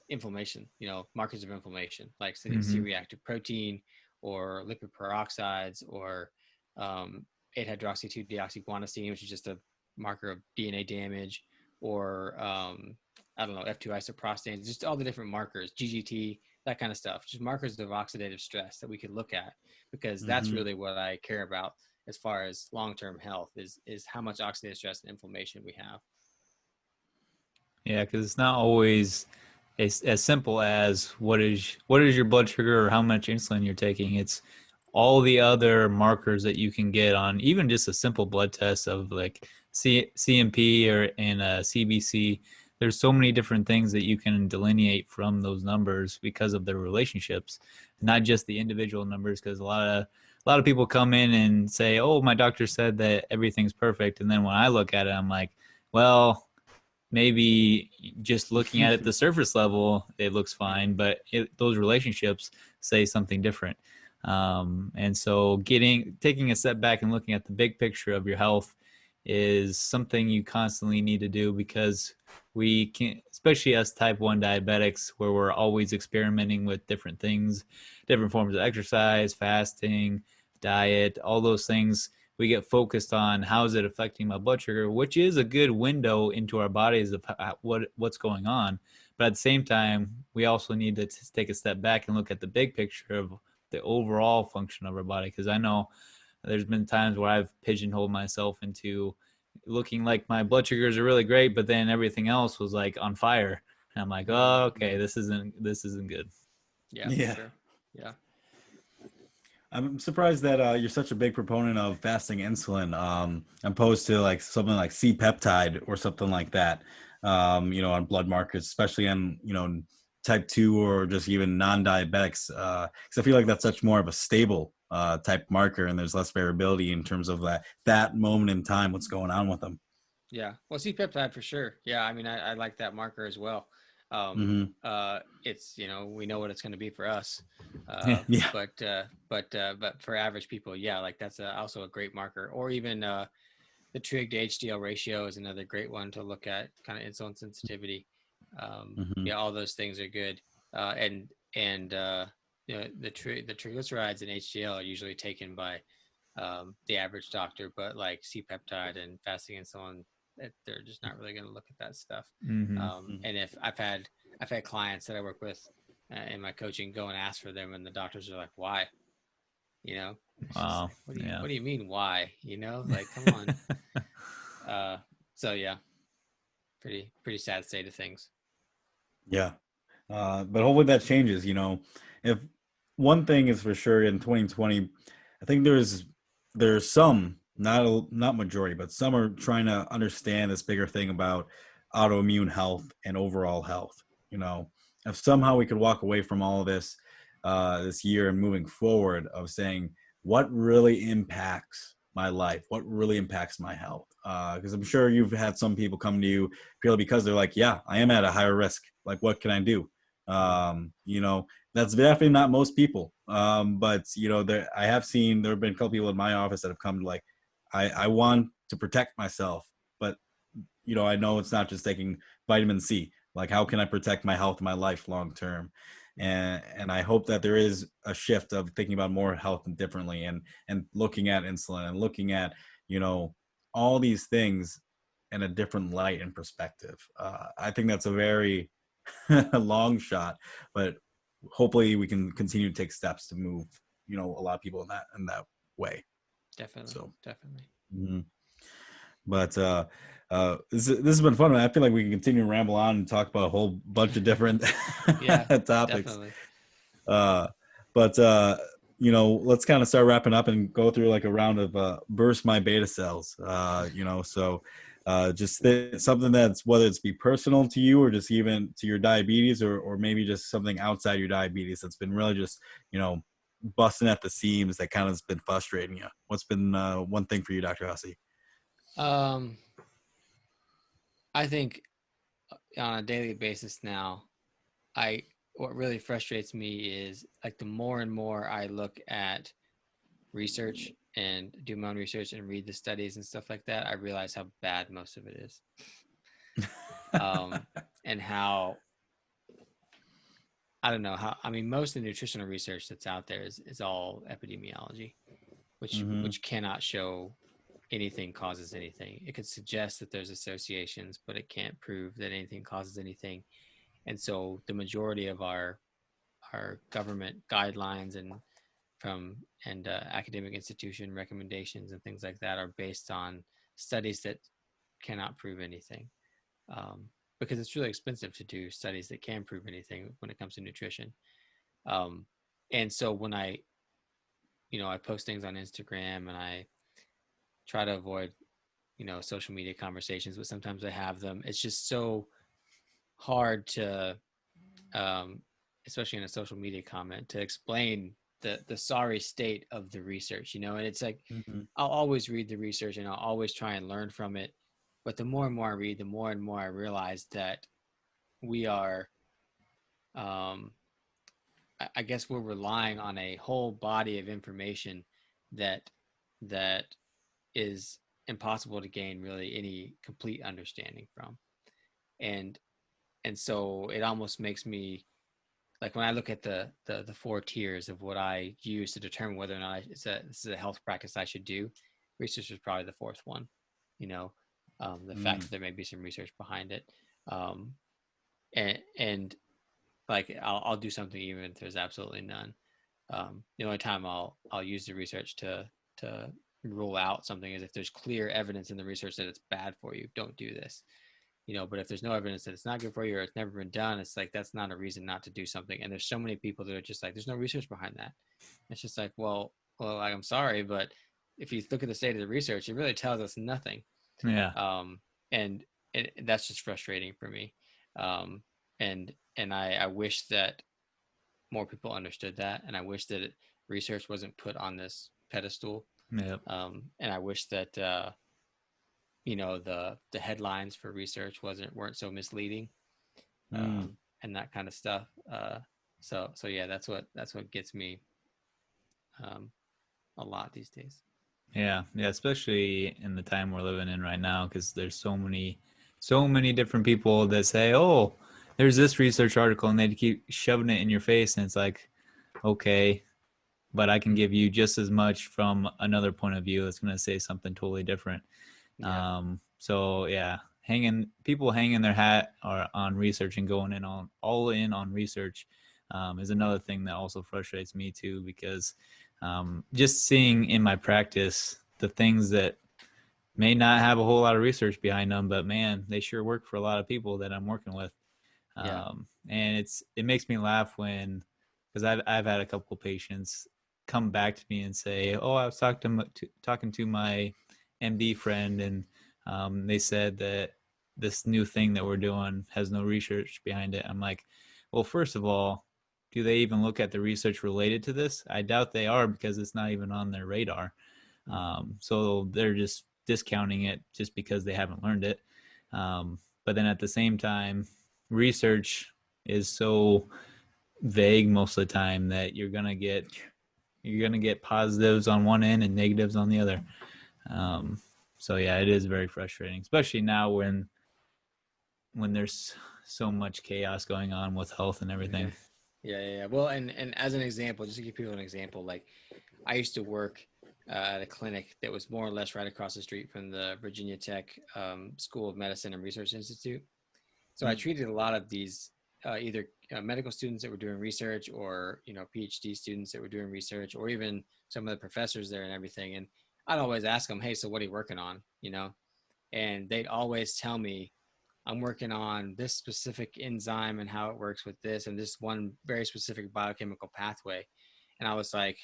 inflammation, markers of inflammation, like C-reactive protein, or lipid peroxides, or 8-hydroxy-2-deoxyguanosine, which is just a marker of DNA damage, or I don't know, F2 isoprostanes, just all the different markers, GGT, that kind of stuff, just markers of oxidative stress that we could look at, because that's really what I care about as far as long-term health, is how much oxidative stress and inflammation we have. Yeah, because it's not always as simple as what is your blood sugar or how much insulin you're taking. It's all the other markers that you can get on even just a simple blood test of like CMP or in a CBC. There's so many different things that you can delineate from those numbers because of their relationships, not just the individual numbers. Because a lot of people come in and say, "Oh, my doctor said that everything's perfect," and then when I look at it, I'm like, "Well, maybe just looking at it at the surface level, it looks fine, but those relationships say something different." And so taking a step back and looking at the big picture of your health is something you constantly need to do, because we can, especially us type 1 diabetics, where we're always experimenting with different things, different forms of exercise, fasting, diet, all those things. We get focused on how is it affecting my blood sugar, which is a good window into our bodies of what's going on. But at the same time, we also need to take a step back and look at the big picture of the overall function of our body. Because I know there's been times where I've pigeonholed myself into looking like my blood sugars are really great, but then everything else was like on fire. And I'm like, oh, okay, this isn't good. Yeah, Yeah. for sure. Yeah. I'm surprised that you're such a big proponent of fasting insulin, opposed to like something like C-peptide or something like that, on blood markers, especially on, type 2 or just even non-diabetics. Because I feel like that's such more of a stable type marker, and there's less variability in terms of that moment in time, what's going on with them. Yeah. Well, C-peptide for sure. Yeah. I mean, I like that marker as well. It's, we know what it's going to be for us. Yeah. But for average people, yeah, like that's also a great marker. Or even the trig to HDL ratio is another great one to look at, kind of insulin sensitivity. Mm-hmm. Yeah, all those things are good. And the triglycerides and HDL are usually taken by the average doctor, but like C-peptide and fasting insulin, they're just not really going to look at that stuff. And if I've had clients that I work with in my coaching go and ask for them, and the doctors are like, "Why?" It's just Wow. like, Yeah. what do you mean why? Like, come on. So yeah, pretty sad state of things. Yeah. But hopefully that changes. If one thing is for sure in 2020, I think there's some, not majority, but some are trying to understand this bigger thing about autoimmune health and overall health. If somehow we could walk away from all of this this year and moving forward of saying what really impacts my life, what really impacts my health. Because I'm sure you've had some people come to you purely because they're like, yeah, I am at a higher risk. Like, what can I do? That's definitely not most people. But I have seen, there have been a couple people in my office that have come to like, I want to protect myself, but I know it's not just taking vitamin C. Like, how can I protect my health, my life long term? And I hope that there is a shift of thinking about more health and differently, and looking at insulin and looking at all these things in a different light and perspective. I think that's a very a long shot, but hopefully we can continue to take steps to move a lot of people in that way. Definitely. So Definitely. mm-hmm. But this has been fun. I feel like we can continue to ramble on and talk about a whole bunch of different Yeah, topics. definitely. But let's kind of start wrapping up and go through like a round of burst my beta cells. So just something that's, whether it's be personal to you or just even to your diabetes, or maybe just something outside your diabetes that's been really just busting at the seams, that kind of has been frustrating you. What's been one thing for you, Dr. Hussey? I think on a daily basis now, what really frustrates me is like the more and more I look at research and do my own research and read the studies and stuff like that, I realize how bad most of it is. And how, I don't know how, I mean, most of the nutritional research that's out there is all epidemiology, which cannot show anything causes anything. It could suggest that there's associations, but it can't prove that anything causes anything. And so the majority of our government guidelines and academic institution recommendations and things like that are based on studies that cannot prove anything, because it's really expensive to do studies that can prove anything when it comes to nutrition. And so when I post things on Instagram, and I try to avoid social media conversations, but sometimes I have them. It's just so hard to especially in a social media comment, to explain the sorry state of the research, and it's like, I'll always read the research and I'll always try and learn from it, but the more and more I read, the more and more I realize that we are I guess we're relying on a whole body of information that is impossible to gain really any complete understanding from. and so it almost makes me, like, when I look at the 4 tiers of what I use to determine whether or not this is a health practice I should do, research is probably the fourth one. You know, the fact that there may be some research behind it, um, and like I'll do something even if there's absolutely none. The only time I'll use the research to rule out something is if there's clear evidence in the research that it's bad for you. Don't do this. But if there's no evidence that it's not good for you or it's never been done, it's like, that's not a reason not to do something. And there's so many people that are just like, there's no research behind that. It's just like, well, like, I'm sorry, but if you look at the state of the research, it really tells us nothing. Yeah. And that's just frustrating for me. And I wish that more people understood that. And I wish that research wasn't put on this pedestal. Yep. And I wish that, the headlines for research weren't so misleading, and that kind of stuff. So yeah, that's what gets me a lot these days. Yeah, especially in the time we're living in right now, because there's so many different people that say, "Oh, there's this research article," and they keep shoving it in your face, and it's like, okay, but I can give you just as much from another point of view that's going to say something totally different. Yeah. So yeah, people hanging their hat on research and going in on all in on research is another thing that also frustrates me too, because just seeing in my practice the things that may not have a whole lot of research behind them, but man, they sure work for a lot of people that I'm working with. Yeah. And it makes me laugh because I've had a couple of patients come back to me and say, "Oh, I was talking to my MD friend, and they said that this new thing that we're doing has no research behind it." I'm like, well, first of all, do they even look at the research related to this? I doubt they are, because it's not even on their radar. So they're just discounting it just because they haven't learned it. But then at the same time, research is so vague most of the time that you're gonna get positives on one end and negatives on the other. So yeah, it is very frustrating, especially now when there's so much chaos going on with health and everything. Yeah. Well, and as an example, just to give people an example, like, I used to work at a clinic that was more or less right across the street from the Virginia Tech School of Medicine and Research Institute. So I treated a lot of these either medical students that were doing research, or PhD students that were doing research, or even some of the professors there and everything. And I'd always ask them, "Hey, so what are you working on?" And they'd always tell me, "I'm working on this specific enzyme and how it works with this and this one very specific biochemical pathway." And I was like,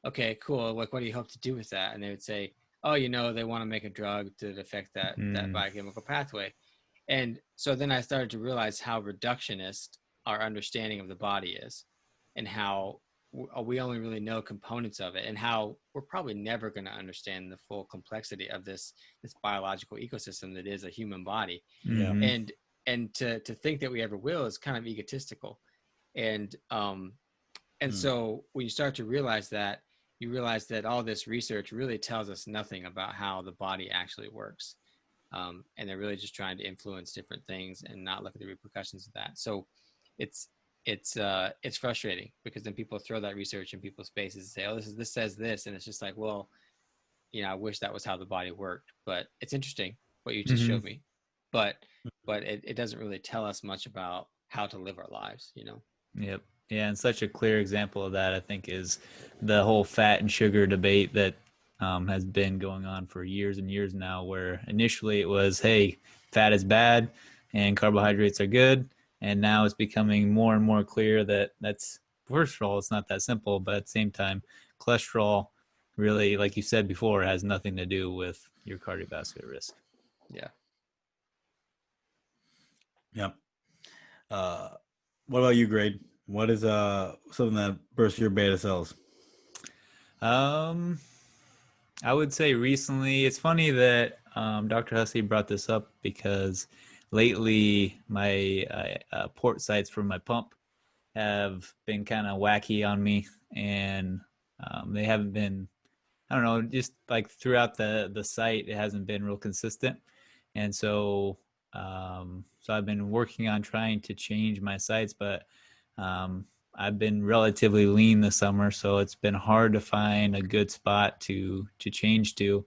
"Okay, cool. Like, what do you hope to do with that?" And they would say, "Oh, they want to make a drug to affect that biochemical pathway." And so then I started to realize how reductionist our understanding of the body is, and how we only really know components of it, and how we're probably never going to understand the full complexity of this biological ecosystem that is a human body. Mm-hmm. And to think that we ever will is kind of egotistical. And so when you start to realize that, you realize that all this research really tells us nothing about how the body actually works. And they're really just trying to influence different things and not look at the repercussions of that. So it's frustrating, because then people throw that research in people's faces and say, "Oh, this says this," and it's just like, well, I wish that was how the body worked. But it's interesting what you just showed me, but it doesn't really tell us much about how to live our lives. Yep. Yeah, and such a clear example of that, I think, is the whole fat and sugar debate that has been going on for years and years now, where initially it was, hey, fat is bad and carbohydrates are good. And now it's becoming more and more clear that that's, first of all, it's not that simple, but at the same time, cholesterol really, like you said before, has nothing to do with your cardiovascular risk. Yeah. Yep. What about you, Grade? What is something that bursts your beta cells? I would say recently, it's funny that Dr. Hussey brought this up, because lately my port sites for my pump have been kind of wacky on me, and they haven't been, I don't know, just like throughout the site, it hasn't been real consistent. And so So I've been working on trying to change my sites, but I've been relatively lean this summer, so it's been hard to find a good spot to change to.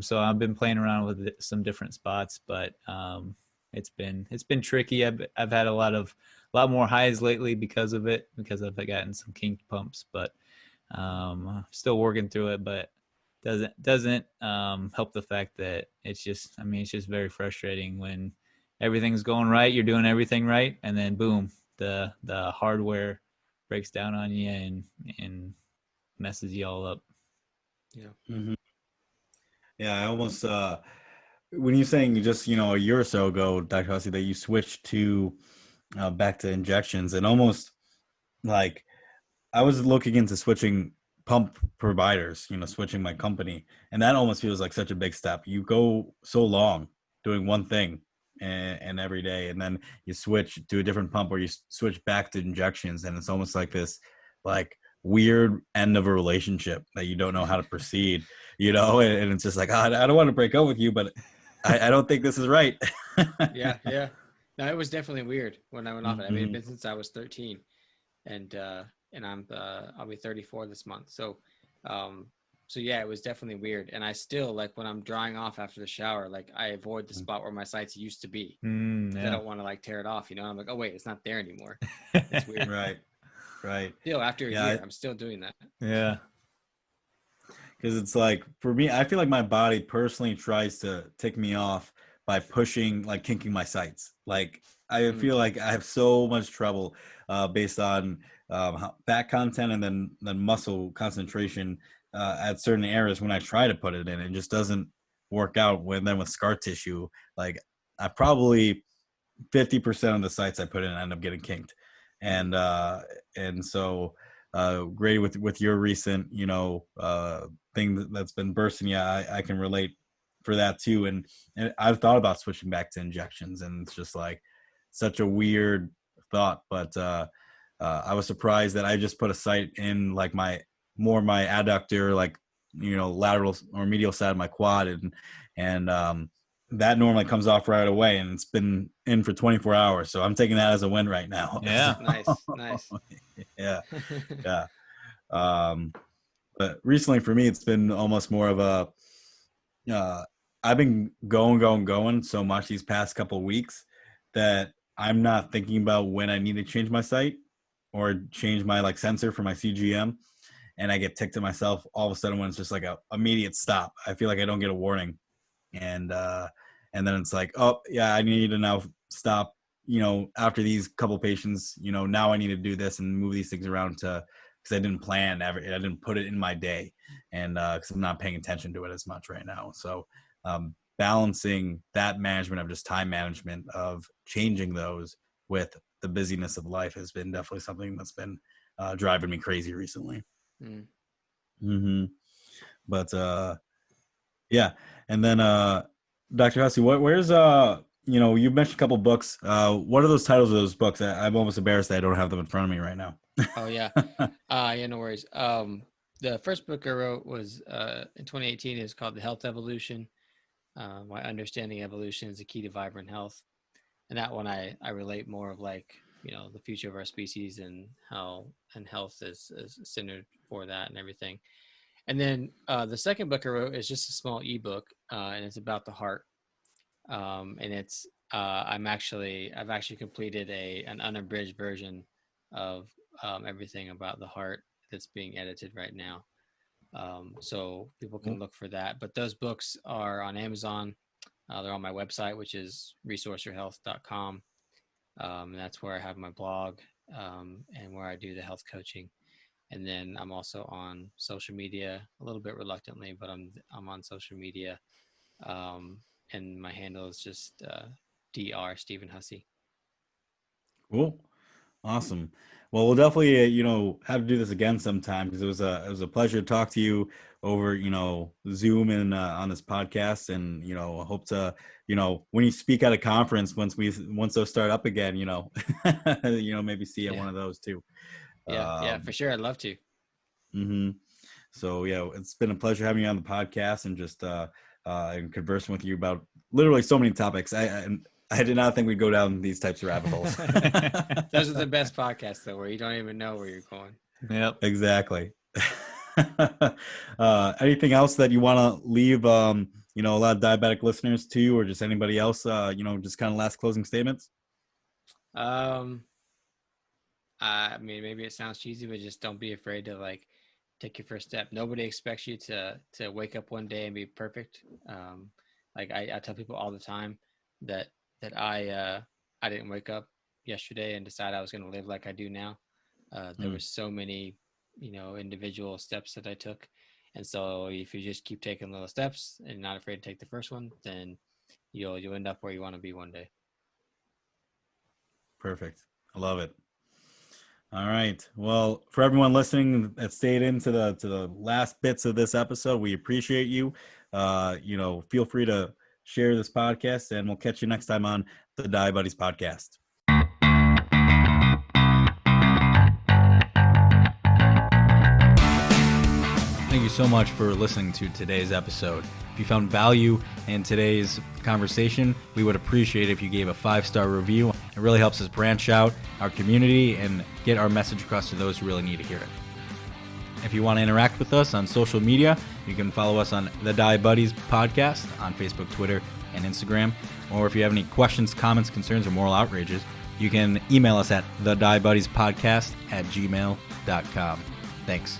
So I've been playing around with some different spots, but it's been tricky. I've had a lot more highs lately because of it, because I've gotten some kinked pumps, but still working through it. But doesn't help the fact that it's just very frustrating when everything's going right, you're doing everything right, and then boom, the hardware breaks down on you and messes you all up. Yeah. Mm-hmm. Yeah, I almost when you're saying just a year or so ago, Dr. Hussey, that you switched to back to injections, and almost like I was looking into switching pump providers, switching my company, and that almost feels like such a big step. You go so long doing one thing and every day, and then you switch to a different pump, or you switch back to injections, and it's almost like this like weird end of a relationship that you don't know how to proceed, and it's just like, I don't want to break up with you, but I don't think this is right. Yeah. Yeah. No, it was definitely weird when I went off it. I mean, it's Mm-hmm. been since I was 13, and I'll be 34 this month. Um, so yeah, it was definitely weird. And I still, like, when I'm drying off after the shower, like, I avoid the spot where my sites used to be. I Yeah. don't want to like tear it off, I'm like, oh wait, it's not there anymore. It's weird. Right. Still, after a Yeah. year, I'm still doing that. Yeah. Because it's like, for me, I feel like my body personally tries to tick me off by pushing, like kinking my sites. Like I feel like I have so much trouble based on fat content and then muscle concentration at certain areas when I try to put it in. It just doesn't work out. Then with scar tissue, like I probably 50% of the sites I put in end up getting kinked, and so great with your recent thing that's been bursting. Yeah, I can relate for that too, and I've thought about switching back to injections, and it's just like such a weird thought, but I was surprised that I just put a site in like my adductor, like lateral or medial side of my quad, and that normally comes off right away, and it's been in for 24 hours. So I'm taking that as a win right now. Yeah. Nice. Yeah. Yeah. But recently for me, it's been almost more of I've been going so much these past couple of weeks that I'm not thinking about when I need to change my site or change my like sensor for my CGM. And I get ticked at myself all of a sudden when it's just like a immediate stop. I feel like I don't get a warning. And then it's like, oh yeah, I need to now stop, after these couple patients, now I need to do this and move these things around because I didn't plan I didn't put it in my day, and because I'm not paying attention to it as much right now. So balancing that management of just time management of changing those with the busyness of life has been definitely something that's been driving me crazy recently. Mm-hmm. But yeah. And then Dr. Hussey, where's you mentioned a couple books. What are those titles of those books? I'm almost embarrassed that I don't have them in front of me right now. Oh yeah. Yeah, no worries. The first book I wrote was in 2018 is called The Health Evolution. Why Understanding Evolution is the Key to Vibrant Health. And that one I relate more of like, the future of our species and how and health is centered for that and everything. And then the second book I wrote is just a small ebook, and it's about the heart. And it's I've actually completed an unabridged version of everything about the heart that's being edited right now. So people can look for that. But those books are on Amazon. They're on my website, which is resourceyourhealth.com. And that's where I have my blog and where I do the health coaching. And then I'm also on social media, a little bit reluctantly, but I'm on social media. And my handle is just Dr. Stephen Hussey. Cool. Awesome. Well, we'll definitely, have to do this again sometime, because it was a pleasure to talk to you over, Zoom and on this podcast. And, I hope to, when you speak at a conference, once those start up again, maybe see at one of those too. Yeah, for sure. I'd love to. Mm-hmm. So yeah, it's been a pleasure having you on the podcast and just and conversing with you about literally so many topics. I did not think we'd go down these types of rabbit holes. Those are the best podcasts, though, where you don't even know where you're going. Yep. Exactly. Anything else that you want to leave, a lot of diabetic listeners to, or just anybody else, just kind of last closing statements? I mean, maybe it sounds cheesy, but just don't be afraid to like take your first step. Nobody expects you to wake up one day and be perfect. Like I tell people all the time that I didn't wake up yesterday and decide I was going to live like I do now. There were so many, individual steps that I took. And so if you just keep taking little steps and not afraid to take the first one, then you'll end up where you want to be one day. Perfect. I love it. All right. Well, for everyone listening that stayed into the last bits of this episode, we appreciate you. Feel free to share this podcast, and we'll catch you next time on the Diabetics podcast. Thank you so much for listening to today's episode. If you found value in today's conversation, we would appreciate it if you gave a 5-star review. It really helps us branch out our community and get our message across to those who really need to hear it. If you want to interact with us on social media, you can follow us on the Diabetics podcast on Facebook, Twitter, and Instagram. Or if you have any questions, comments, concerns, or moral outrages, you can email us at thediabeticspodcast@gmail.com. Thanks.